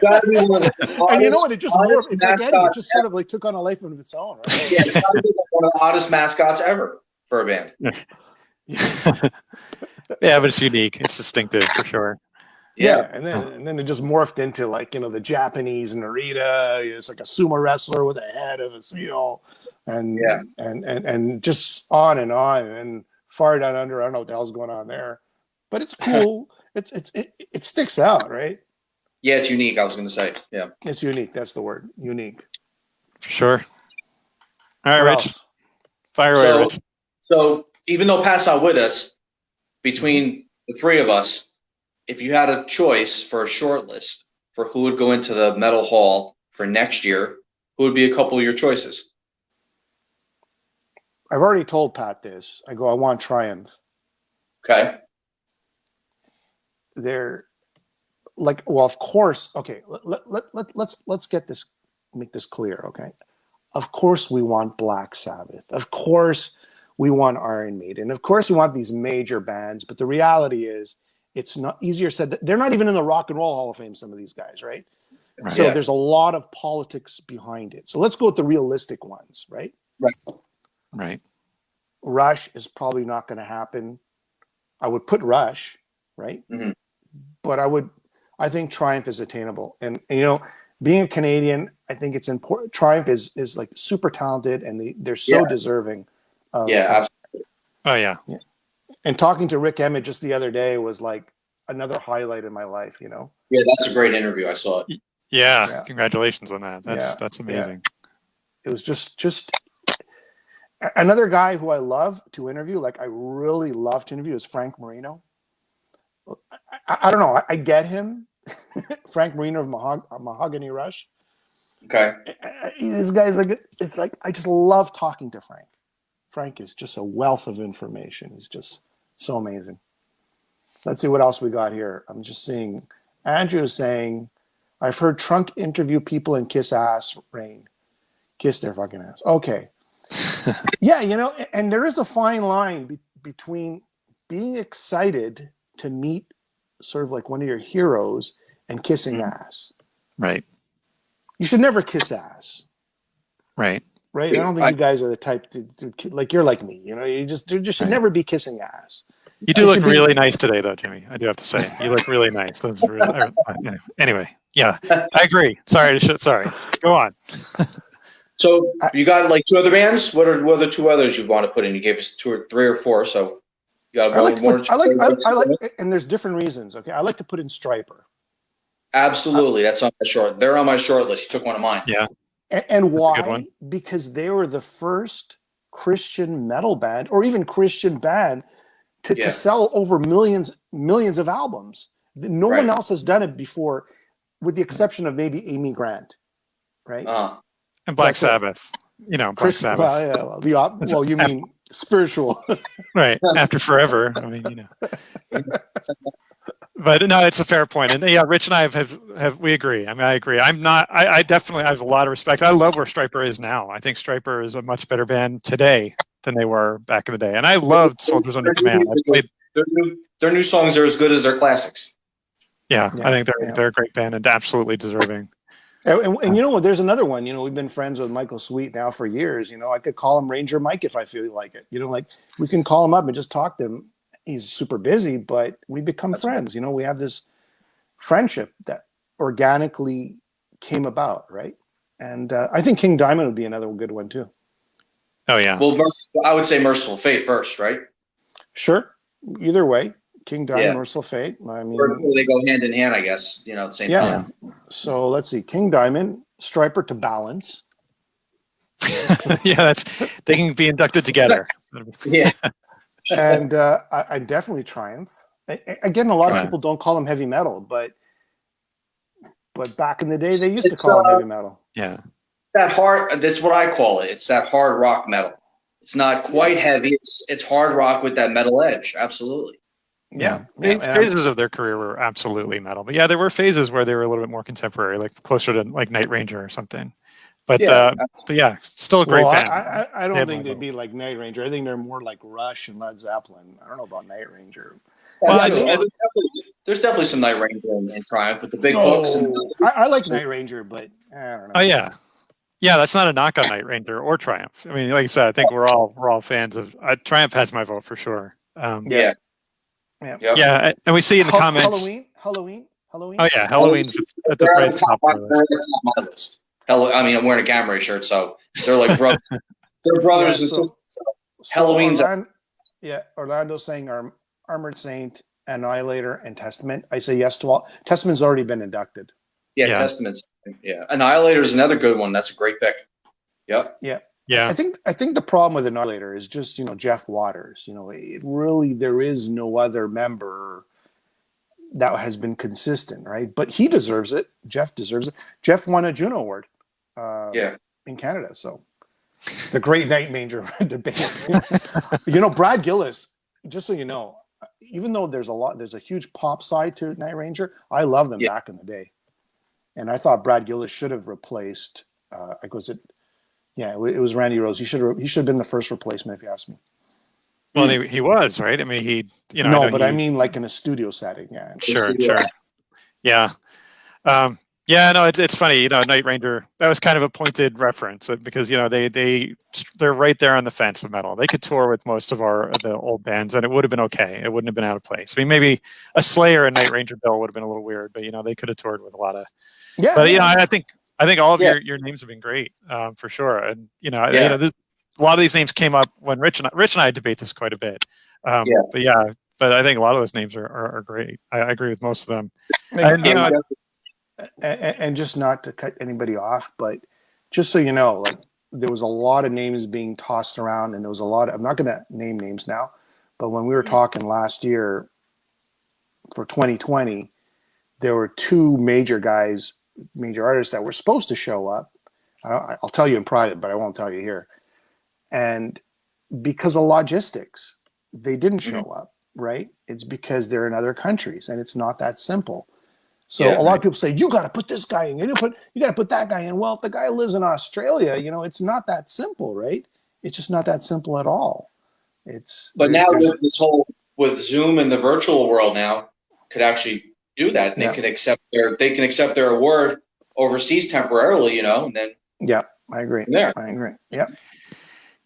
Gotta be one of the and you know what? It just oddest morphed. It's like Eddie. It mascots just sort of like took on a life of its own, right? Yeah, it's gotta be like one of the oddest mascots ever for a band. Yeah, but it's unique. It's distinctive for sure. Yeah, and then it just morphed into like, you know, the Japanese Narita. It's like a sumo wrestler with a head of a seal, and and just on and far down under. I don't know what the hell's going on there, but it's cool. It sticks out, right? Yeah, it's unique. I was going to say, yeah, It's unique. That's the word, unique. For sure. All right, What Rich. else? Fire away, Rich. So even though Pat's not with us, between the three of us, if you had a choice for a short list for who would go into the Metal Hall for next year, who would be a couple of your choices? I've already told Pat this. I go, I want Triumph. Okay. They're like, well, of course. Okay, let's get this, make this clear. Okay, of course we want Black Sabbath. Of course we want Iron Maiden. Of course we want these major bands. But the reality is, it's not easier said. They're not even in the Rock and Roll Hall of Fame. Some of these guys, right? So there's a lot of politics behind it. So let's go with the realistic ones, right? Right. Rush is probably not going to happen. I would put Rush, right? Mm-hmm. But I think Triumph is attainable. And you know, being a Canadian, I think it's important. Triumph is like super talented, and they're so deserving of. Absolutely. Oh yeah. And talking to Rick Emmett just the other day was like another highlight in my life, you know? Yeah, that's a great interview. I saw it. Yeah. Congratulations on that. That's amazing. It was just another guy who I love to interview, like I really love to interview, is Frank Marino. I don't know. I get him. Frank Marino of Mahogany Rush. Okay. This guy's like, it's like, I just love talking to Frank. Frank is just a wealth of information. He's just so amazing. Let's see what else we got here. I'm just seeing Andrew is saying, I've heard Trunk interview people and kiss ass rain. Kiss their fucking ass. Okay. Yeah, you know, and there is a fine line between being excited to meet sort of like one of your heroes and kissing ass. Right. You should never kiss ass. Right. Right? I don't think you guys are the type to like, you're like me, you know, you just should never be kissing ass. You do look really nice today, though, Jimmy. I do have to say, you look really nice. Those really, anyway, yeah, I agree. Sorry, go on. So you got like two other bands. What are the two others you want to put in? You gave us two or three or four, so you got more. I like, and there's different reasons. Okay, I like to put in Stryper. Absolutely, that's on my short. They're on my short list. You took one of mine. Yeah. And why? Because they were the first Christian metal band, or even Christian band, to sell over millions of albums. No one else has done it before, with the exception of maybe Amy Grant, right? And Black Sabbath, you know, Black Sabbath. Well, you mean spiritual, right? After forever, I mean, you know. But no, it's a fair point, and yeah, Rich and I have we agree. I mean, I agree. I definitely have a lot of respect. I love where Stryper is now. I think Stryper is a much better band today than they were back in the day, and I loved Soldiers Under Command. Their new songs are as good as their classics. Yeah, I think they're a great band and absolutely deserving. And you know what? There's another one. You know, we've been friends with Michael Sweet now for years. You know, I could call him Ranger Mike if I feel like it. You know, like we can call him up and just talk to him. He's super busy, but we become friends. You know, we have this friendship that organically came about, right? And I think King Diamond would be another good one too. Oh yeah. Well, I would say Merciful Fate first, right? Sure. Either way, King Diamond, Merciful Fate. I mean, or they go hand in hand, I guess. You know, at the same time. So let's see, King Diamond, Stryper to balance. Yeah, they can be inducted together. Yeah. And I definitely Triumph. Again, a lot of people don't call them heavy metal, but back in the day, they used to call them heavy metal. Yeah. That's what I call it. It's that hard rock metal. It's not quite heavy. It's hard rock with that metal edge. Absolutely. Yeah. Phases of their career were absolutely metal. But yeah, there were phases where they were a little bit more contemporary, like closer to like Night Ranger or something. But yeah, still a great Well, band. I They don't had my think they'd vote. be like Night Ranger. I think they're more like Rush and Led Zeppelin. I don't know about Night Ranger. Well, I There's just, definitely some Night Ranger in Triumph with the big hooks. And No, I like Night Ranger, but I don't know. oh yeah. Yeah, that's not a knock on Night Ranger or Triumph. I mean, like I said, I think we're all fans of Triumph. Has my vote for sure. Yeah, yeah, yeah. yep. Yeah, and we see in the comments. Halloween. Oh yeah, Halloween's at the right top of the They're list. at the top of my list. I mean, I'm wearing a Gamma Ray shirt, so they're like brothers. They're brothers and sisters. Halloween's. Orlando's saying Armored Saint, Annihilator, and Testament. I say yes to all. Testament's already been inducted. Yeah, Testaments. Yeah, Annihilator is another good one. That's a great pick. Yep. Yeah. Yeah. I think the problem with Annihilator is just Jeff Waters. It really there is no other member that has been consistent, right? But he deserves it. Jeff deserves it. Jeff won a Juno Award. In Canada, so the Great Night Ranger debate. Brad Gillis. Just so you know, even though there's a huge pop side to Night Ranger, I love them back in the day. And I thought Brad Gillis should have replaced. It was Randy Rose. He should have been the first replacement, if you ask me. Well, he was right. I mean, I mean, like in a studio setting. Yeah. Sure. Yeah. Yeah. No, it's funny. Night Ranger. That was kind of a pointed reference because they're right there on the fence of metal. They could tour with most of the old bands, and it would have been okay. It wouldn't have been out of place. I mean, maybe a Slayer and Night Ranger bill would have been a little weird, but they could have toured with a lot of. Yeah. But I think all of your names have been great, for sure. And a lot of these names came up when Rich and I debate this quite a bit. But I think a lot of those names are great. I agree with most of them. And just not to cut anybody off, but just so you know, like there was a lot of names being tossed around, and there was a lot. I'm not going to name names now, but when we were talking last year for 2020, there were two major artists that were supposed to show up. I'll tell you in private, but I won't tell you here. And because of logistics, they didn't show up, right? It's because they're in other countries, and it's not that simple. So a lot of people say, you got to put this guy in, you got to put that guy in. Well, if the guy lives in Australia, it's not that simple, right? It's just not that simple at all. But now with this whole with Zoom and the virtual world now could actually do that, and they can accept their award overseas temporarily, and then. Yeah, I agree. There. I agree. Yeah.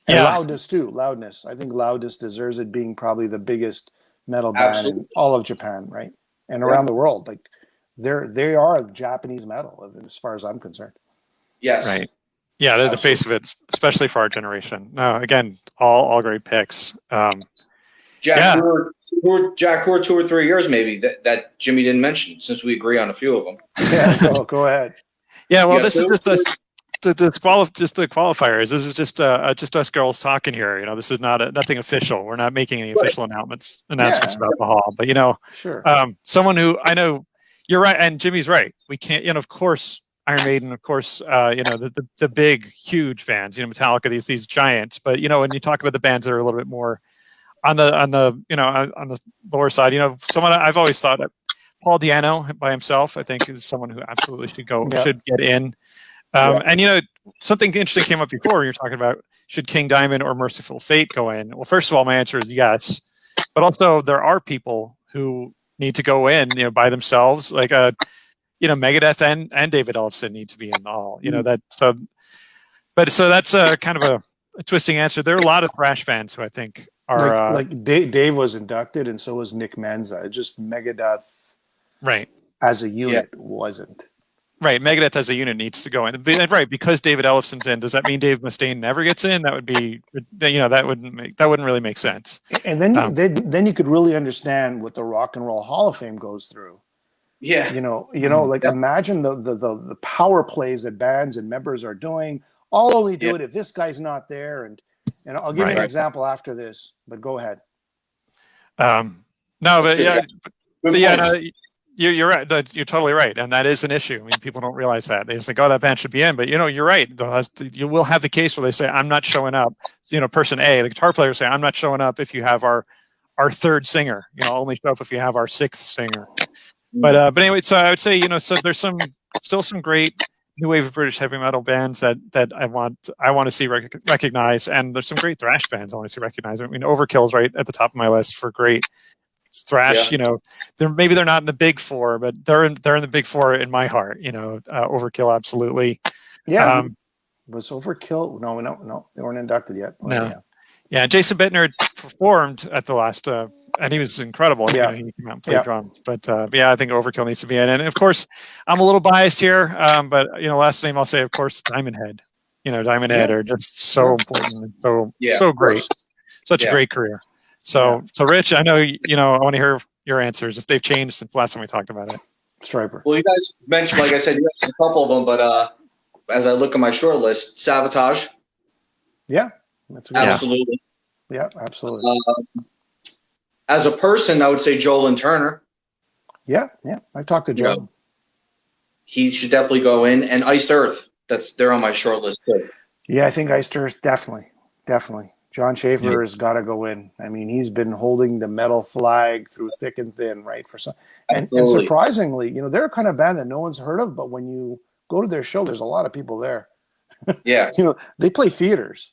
And Loudness too. Loudness. I think Loudness deserves it, being probably the biggest metal band in all of Japan, right? And around the world. Like they are Japanese metal, as far as I'm concerned. Yes. Right. Yeah, they're the face of it, especially for our generation. No, again, all great picks. Jack, who are 2 or 3 years maybe that Jimmy didn't mention, since we agree on a few of them. Yeah, go ahead. Yeah, well, this is just the qualifiers. This is just us girls talking here. This is nothing official. We're not making any official announcements about the hall. But sure. Someone who I know, you're right, and Jimmy's right. We can't, of course, Iron Maiden, of course, the big, huge fans, Metallica, these giants. But when you talk about the bands that are a little bit more on the lower side, someone I've always thought that Paul Di'Anno by himself, I think, is someone who absolutely should get in. And something interesting came up before when you're talking about should King Diamond or Merciful Fate go in. Well, first of all, my answer is yes, but also there are people who need to go in, by themselves, like Megadeth and David Ellefson need to be in all. So that's a kind of a twisting answer. There are a lot of thrash fans who I think are like Dave was inducted, and so was Nick Menza. Just Megadeth, right, as a unit wasn't. Right, Megadeth as a unit needs to go in. Right, because David Ellefson's in. Does that mean Dave Mustaine never gets in? That would be, that wouldn't really make sense. And then you could really understand what the Rock and Roll Hall of Fame goes through. Yeah, imagine the power plays that bands and members are doing. I'll only do it if this guy's not there, and I'll give you an example after this. But go ahead. You're right. You're totally right, and that is an issue. I mean, people don't realize that. They just think, "Oh, that band should be in," but you're right. You will have the case where they say, "I'm not showing up." Person A, the guitar player, say, "I'm not showing up if you have our third singer. Only show up if you have our sixth singer." But anyway, so I would say, so there's still some great new wave of British heavy metal bands that I want to see recognized, and there's some great thrash bands I want to see recognized. I mean, Overkill's right at the top of my list for great thrash. Yeah. They're not in the big four, but they're in the big four in my heart. Overkill, absolutely. Yeah. Was Overkill? No, they weren't inducted yet. No. Yeah, Jason Bittner performed at the last, and he was incredible. Yeah. He came out and played drums. But yeah, I think Overkill needs to be in. And of course, I'm a little biased here, but last name I'll say, of course, Diamond Head. Diamond Head are just so important and so great. Such a great career. So Rich, I know I want to hear your answers if they've changed since last time we talked about it. Striper. Well, you guys mentioned, like I said, you have a couple of them, but as I look at my short list, Sabotage. Yeah, that's a good absolutely. Yeah, absolutely. As a person, I would say Joel and Turner. Yeah. I talked to Joe. He should definitely go in, and Iced Earth. They're on my short list too. Yeah, I think Iced Earth definitely. John Schaefer has got to go in. I mean, he's been holding the metal flag through thick and thin, right? And surprisingly, they're a kind of band that no one's heard of, but when you go to their show, there's a lot of people there. Yeah. They play theaters.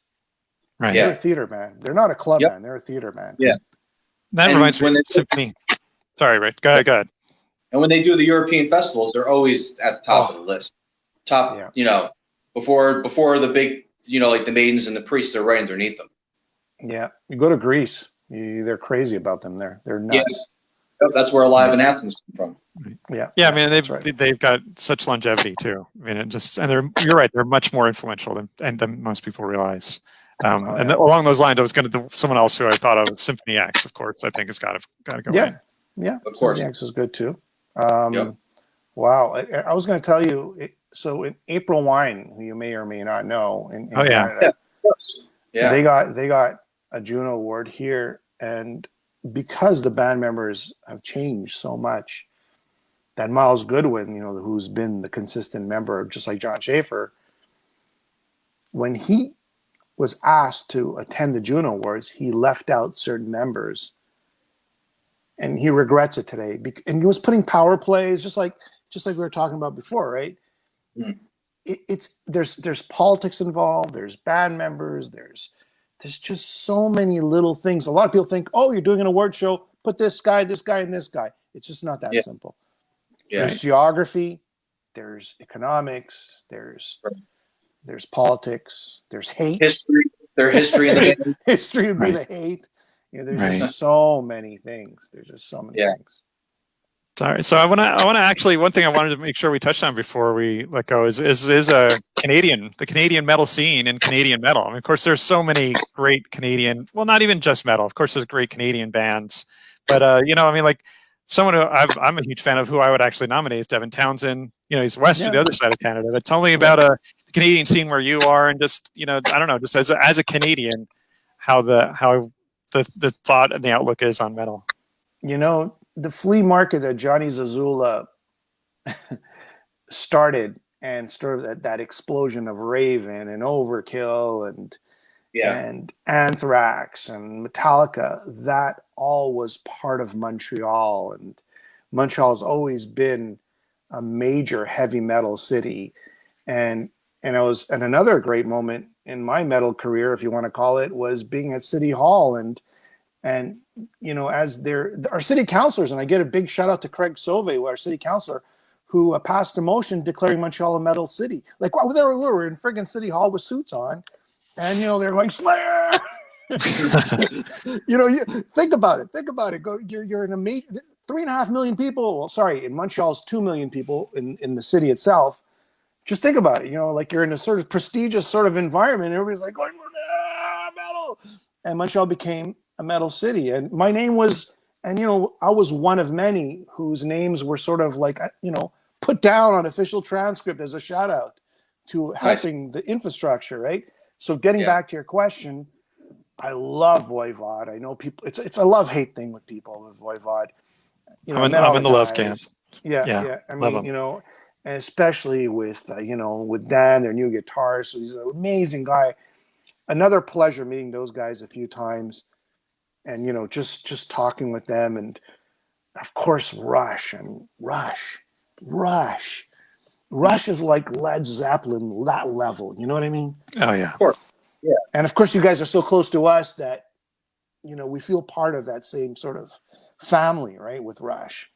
Right. They're a theater band. They're not a club band. They're a theater band. Yeah. That reminds me of Symphony. Sorry, Rick. Go ahead. And when they do the European festivals, they're always at the top of the list. Before the big, like the Maidens and the Priests, they're right underneath them. Yeah. You go to Greece, they're crazy about them there. They're nuts. Yeah. That's where Alive in Athens come from. Yeah. Yeah, I mean, they've got such longevity too. I mean, you're right. They're much more influential than most people realize. And along those lines, I was going to someone else who I thought of, Symphony X, of course. I think has got to go in. Yeah, of course. Symphony X is good too. Wow, I was going to tell you. So in April Wine, who you may or may not know, in Canada, they got a Juno Award here, and because the band members have changed so much, that Miles Goodwin, who's been the consistent member, just like John Schaefer, when he was asked to attend the Juno Awards, he left out certain members, and he regrets it today. And he was putting power plays, just like we were talking about before, right? Mm. There's politics involved. There's band members. There's just so many little things. A lot of people think, oh, you're doing an award show, put this guy, and this guy. It's just not that simple. Yeah. There's geography. There's economics. There's politics. There's hate. History. Their history. History would be the hate. There's just so many things. There's just so many things. Sorry. So I want to actually, one thing I wanted to make sure we touched on before we let go is the Canadian metal scene and Canadian metal. I mean, of course, there's so many great Canadian, well, not even just metal. Of course, there's great Canadian bands, but like someone who I'm a huge fan of, who I would actually nominate, is Devin Townsend. He's west of the other side of Canada. But tell me about the Canadian scene where you are, and just I don't know, just as a Canadian, how the thought and the outlook is on metal. The flea market that Johnny Zazula started that explosion of Raven and Overkill and Anthrax and Metallica, that all was part of Montreal, and Montreal's always been a major heavy metal city, and another great moment in my metal career, if you want to call it, was being at City Hall and as our city councilors, and I get a big shout out to Craig Sauvé, our city councilor, who passed a motion declaring Montreal a metal city. Like, there we were in friggin' City Hall with suits on, and they're going Slayer. Think about it. You're in a major 3.5 million people. Well, sorry, in Montreal's 2 million people in the city itself. Just think about it. Like you're in a sort of prestigious sort of environment. And everybody's like going metal, and Montreal became a metal city. And my name was, I was one of many whose names were sort of like, put down on official transcript as a shout out to helping the infrastructure, right? So getting back to your question, I love Voivod. I know people, it's a love-hate thing with people with Voivod. I'm in the love camp. Yeah. I mean, and especially with Dan, their new guitarist. So he's an amazing guy. Another pleasure meeting those guys a few times. And just talking with them, and of course Rush. Rush is like Led Zeppelin, that level. You know what I mean? Oh yeah. Of course. Yeah. And of course, you guys are so close to us that, you know, we feel part of that same sort of family, right? With Rush,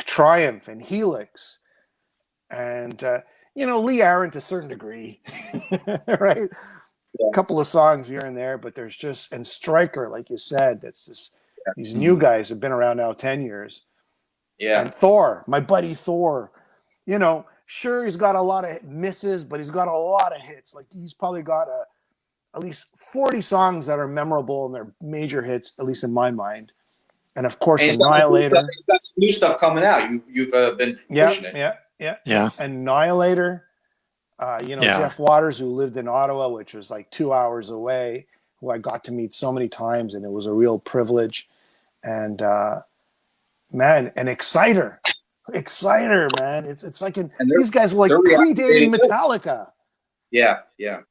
Triumph and Helix, and you know, Lee Aaron to a certain degree, right? Yeah. A couple of songs here and there, but there's just, and Stryker, like you said, that's just, these Mm. new guys have been around now 10 years. Yeah. And Thor, my buddy Thor, you know, sure, he's got a lot of misses, but he's got a lot of hits. Like, he's probably got at least 40 songs that are memorable and they're major hits, at least in my mind. And of course, And Annihilator. he's got some new stuff coming out. You've been pushing it. Yeah. Annihilator. You know, Yeah. Jeff Waters, who lived in Ottawa, which was like 2 hours away, who I got to meet so many times, and it was a real privilege. And man, an Exciter, man. It's like these guys are like predating Metallica. Yeah, yeah.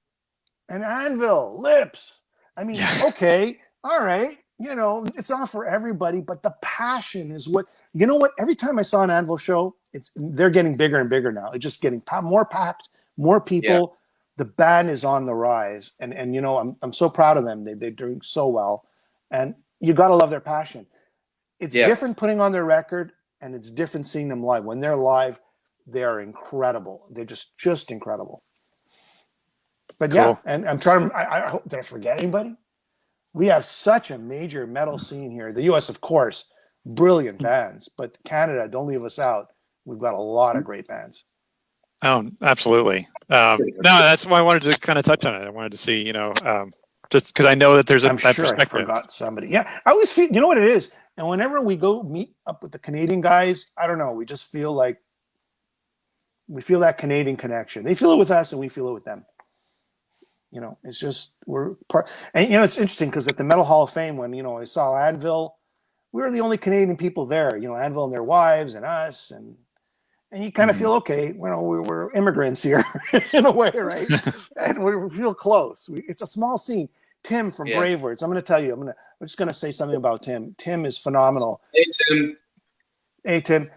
And Anvil, Lips. I mean, okay, all right. You know, it's not for everybody, but the passion is what. You know what? Every time I saw an Anvil show, they're getting bigger and bigger now. It's just getting more packed, more people. Yeah. The band is on the rise, and you know, I'm so proud of them. They're doing so well, and you got to love their passion. It's different putting on their record, and it's different seeing them live. When they're live, they are incredible. They're just incredible. But cool. Yeah, and I'm trying. I hope, did I forget anybody? We have such a major metal scene here. The U.S., of course, brilliant bands, but Canada, don't leave us out. We've got a lot of great bands. Oh, absolutely. No, that's why I wanted to kind of touch on it. I wanted to see, you know, just because I know that there's that perspective. I forgot somebody. Yeah, I always feel, you know what it is? And whenever we go meet up with the Canadian guys, I don't know, we just feel like we feel that Canadian connection. They feel it with us and we feel it with them. You know, it's just, we're part. And, you know, it's interesting because at the Metal Hall of Fame, when, you know, I saw Anvil, we were the only Canadian people there, you know, Anvil and their wives and us. And you kind of feel, okay, you know, we're immigrants here in a way, right? And we feel close. It's a small scene. Tim from Brave Words. I'm going to tell you, I'm just going to say something about Tim. Tim is phenomenal. Hey, Tim.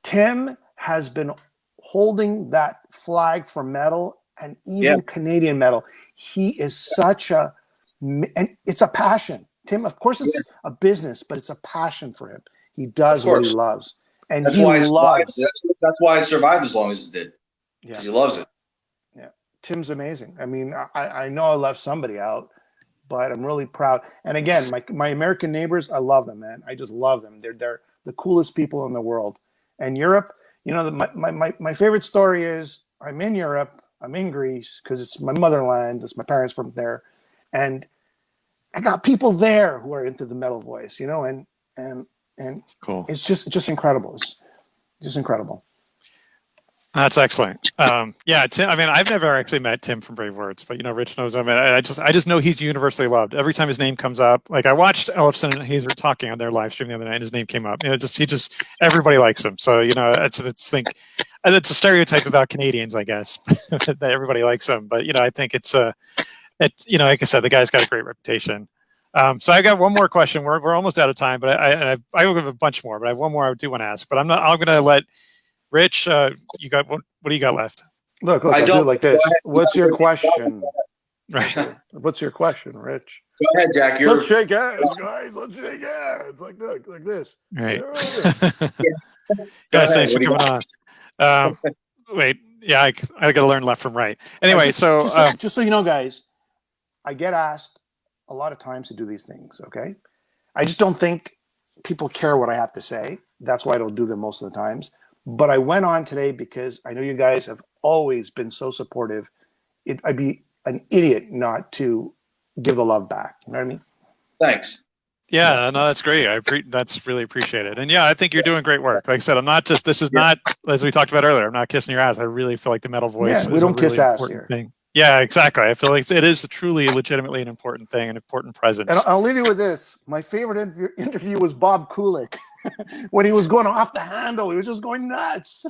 Tim has been holding that flag for metal and even Canadian metal. He is such and it's a passion. Tim, of course, it's a business, but it's a passion for him. He does what he loves. And that's why that's why it survived as long as it did. Because he loves it. Yeah. Tim's amazing. I mean, I know I left somebody out, but I'm really proud. And again, my American neighbors, I love them, man. I just love them. They're the coolest people in the world. And Europe, you know, my favorite story is I'm in Europe. I'm in Greece because it's my motherland. It's my parents from there, and I got people there who are into the metal voice, you know, and cool. It's just incredible. It's just incredible. That's excellent. Yeah, Tim. I mean, I've never actually met Tim from Brave Words, but you know, Rich knows him, and I just know he's universally loved. Every time his name comes up, like I watched Ellefson and Hazer talking on their live stream the other night, and his name came up. You know, everybody likes him. So you know, it's a stereotype about Canadians, I guess, that everybody likes him. But you know, I think it's you know, like I said, the guy's got a great reputation. So I got one more question. We're almost out of time, but I will give a bunch more. But I have one more I do want to ask. But I'm going to let Rich. You got what do you got left? Look, I do it like this. What's your question? Right. What's your question, Rich? Go ahead, Jack. Let's shake hands, guys. Let's shake hands like this. Right. Guys, thanks for coming on. Wait, yeah, I got to learn left from right. Anyway, just so you know, guys, I get asked a lot of times to do these things. Okay, I just don't think people care what I have to say. That's why I don't do them most of the times. But I went on today because I know you guys have always been so supportive. I'd be an idiot not to give the love back. You know what I mean? Thanks. Yeah, no, that's great. That's really appreciated. And yeah, I think you're doing great work. Like I said, this is not, as we talked about earlier, I'm not kissing your ass. I really feel like the metal voice we don't kiss ass here. Thing. Yeah, exactly. I feel like it is truly, legitimately an important thing, an important presence. And I'll leave you with this. My favorite interview was Bob Kulick. When he was going off the handle, he was just going nuts.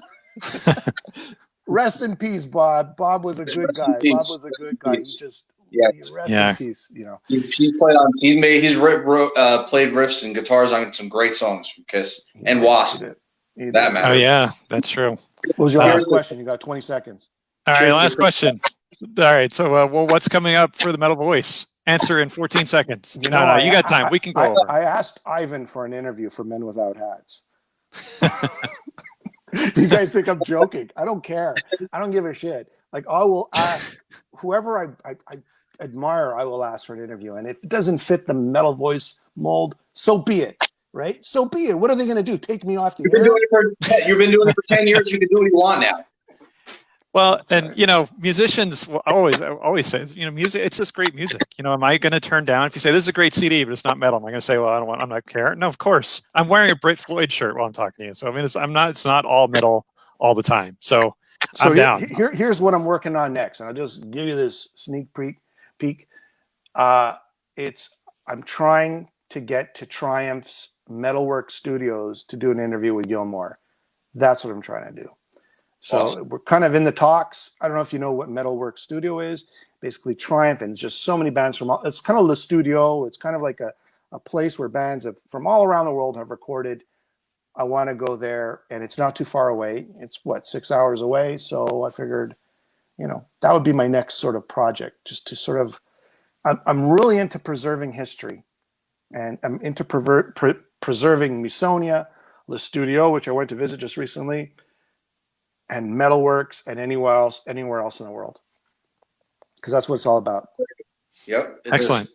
Rest in peace, Bob. Bob was a good guy. He just rest in peace. You know, he's played riffs and guitars on some great songs from Kiss and Wasp. That Oh matters. yeah, that's true. What was your last question? You got 20 seconds. All right, Cheers to last question. All right, so well, what's coming up for the Metal Voice? Answer in 14 seconds. You know, No, you got time. We can go over. I asked Ivan for an interview for Men Without Hats. You guys think I'm joking? I don't care. I don't give a shit. Like, I will ask whoever I admire. I will ask for an interview, and if it doesn't fit the Metal Voice mold, so be it. Right? So be it. What are they going to do? Take me off the air? You've been doing it for 10 years. You can do what you want now. Well, and you know, musicians will always say, you know, music. It's just great music. You know, am I going to turn down if you say this is a great CD, but it's not metal? Am I going to say, well, I'm not care? No, of course. I'm wearing a Brit Floyd shirt while I'm talking to you. So I mean, it's not all metal all the time. So I'm down. Here's what I'm working on next, and I'll just give you this sneak peek. I'm trying to get to Triumph's Metalwork Studios to do an interview with Gilmore. That's what I'm trying to do. So awesome. We're kind of in the talks. I don't know if you know what Metalwork Studio is. Basically, Triumph, and just so many bands from it's kind of the studio. It's kind of like a place where bands from all around the world have recorded. I want to go there, and it's not too far away. It's 6 hours away. So I figured, you know, that would be my next sort of project, just to sort of. I'm really into preserving history, and I'm into preserving Musonia, the studio, which I went to visit just recently, and Metalworks, and anywhere else in the world, because that's what it's all about. Yep. Excellent.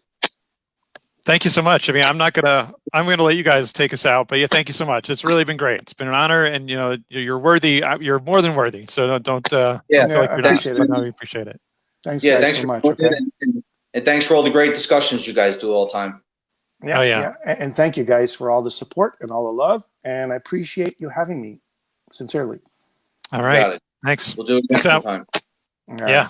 Thank you so much. I mean, I'm gonna let you guys take us out, but yeah, thank you so much. It's really been great. It's been an honor, and you know, you're worthy. You're more than worthy. So don't feel like you're not. So no, we appreciate it. Thanks, guys, so much. Okay. And thanks for all the great discussions you guys do all the time. Yeah, yeah. And thank you guys for all the support and all the love. And I appreciate you having me, sincerely. All right. Thanks. We'll do it next time. Yeah.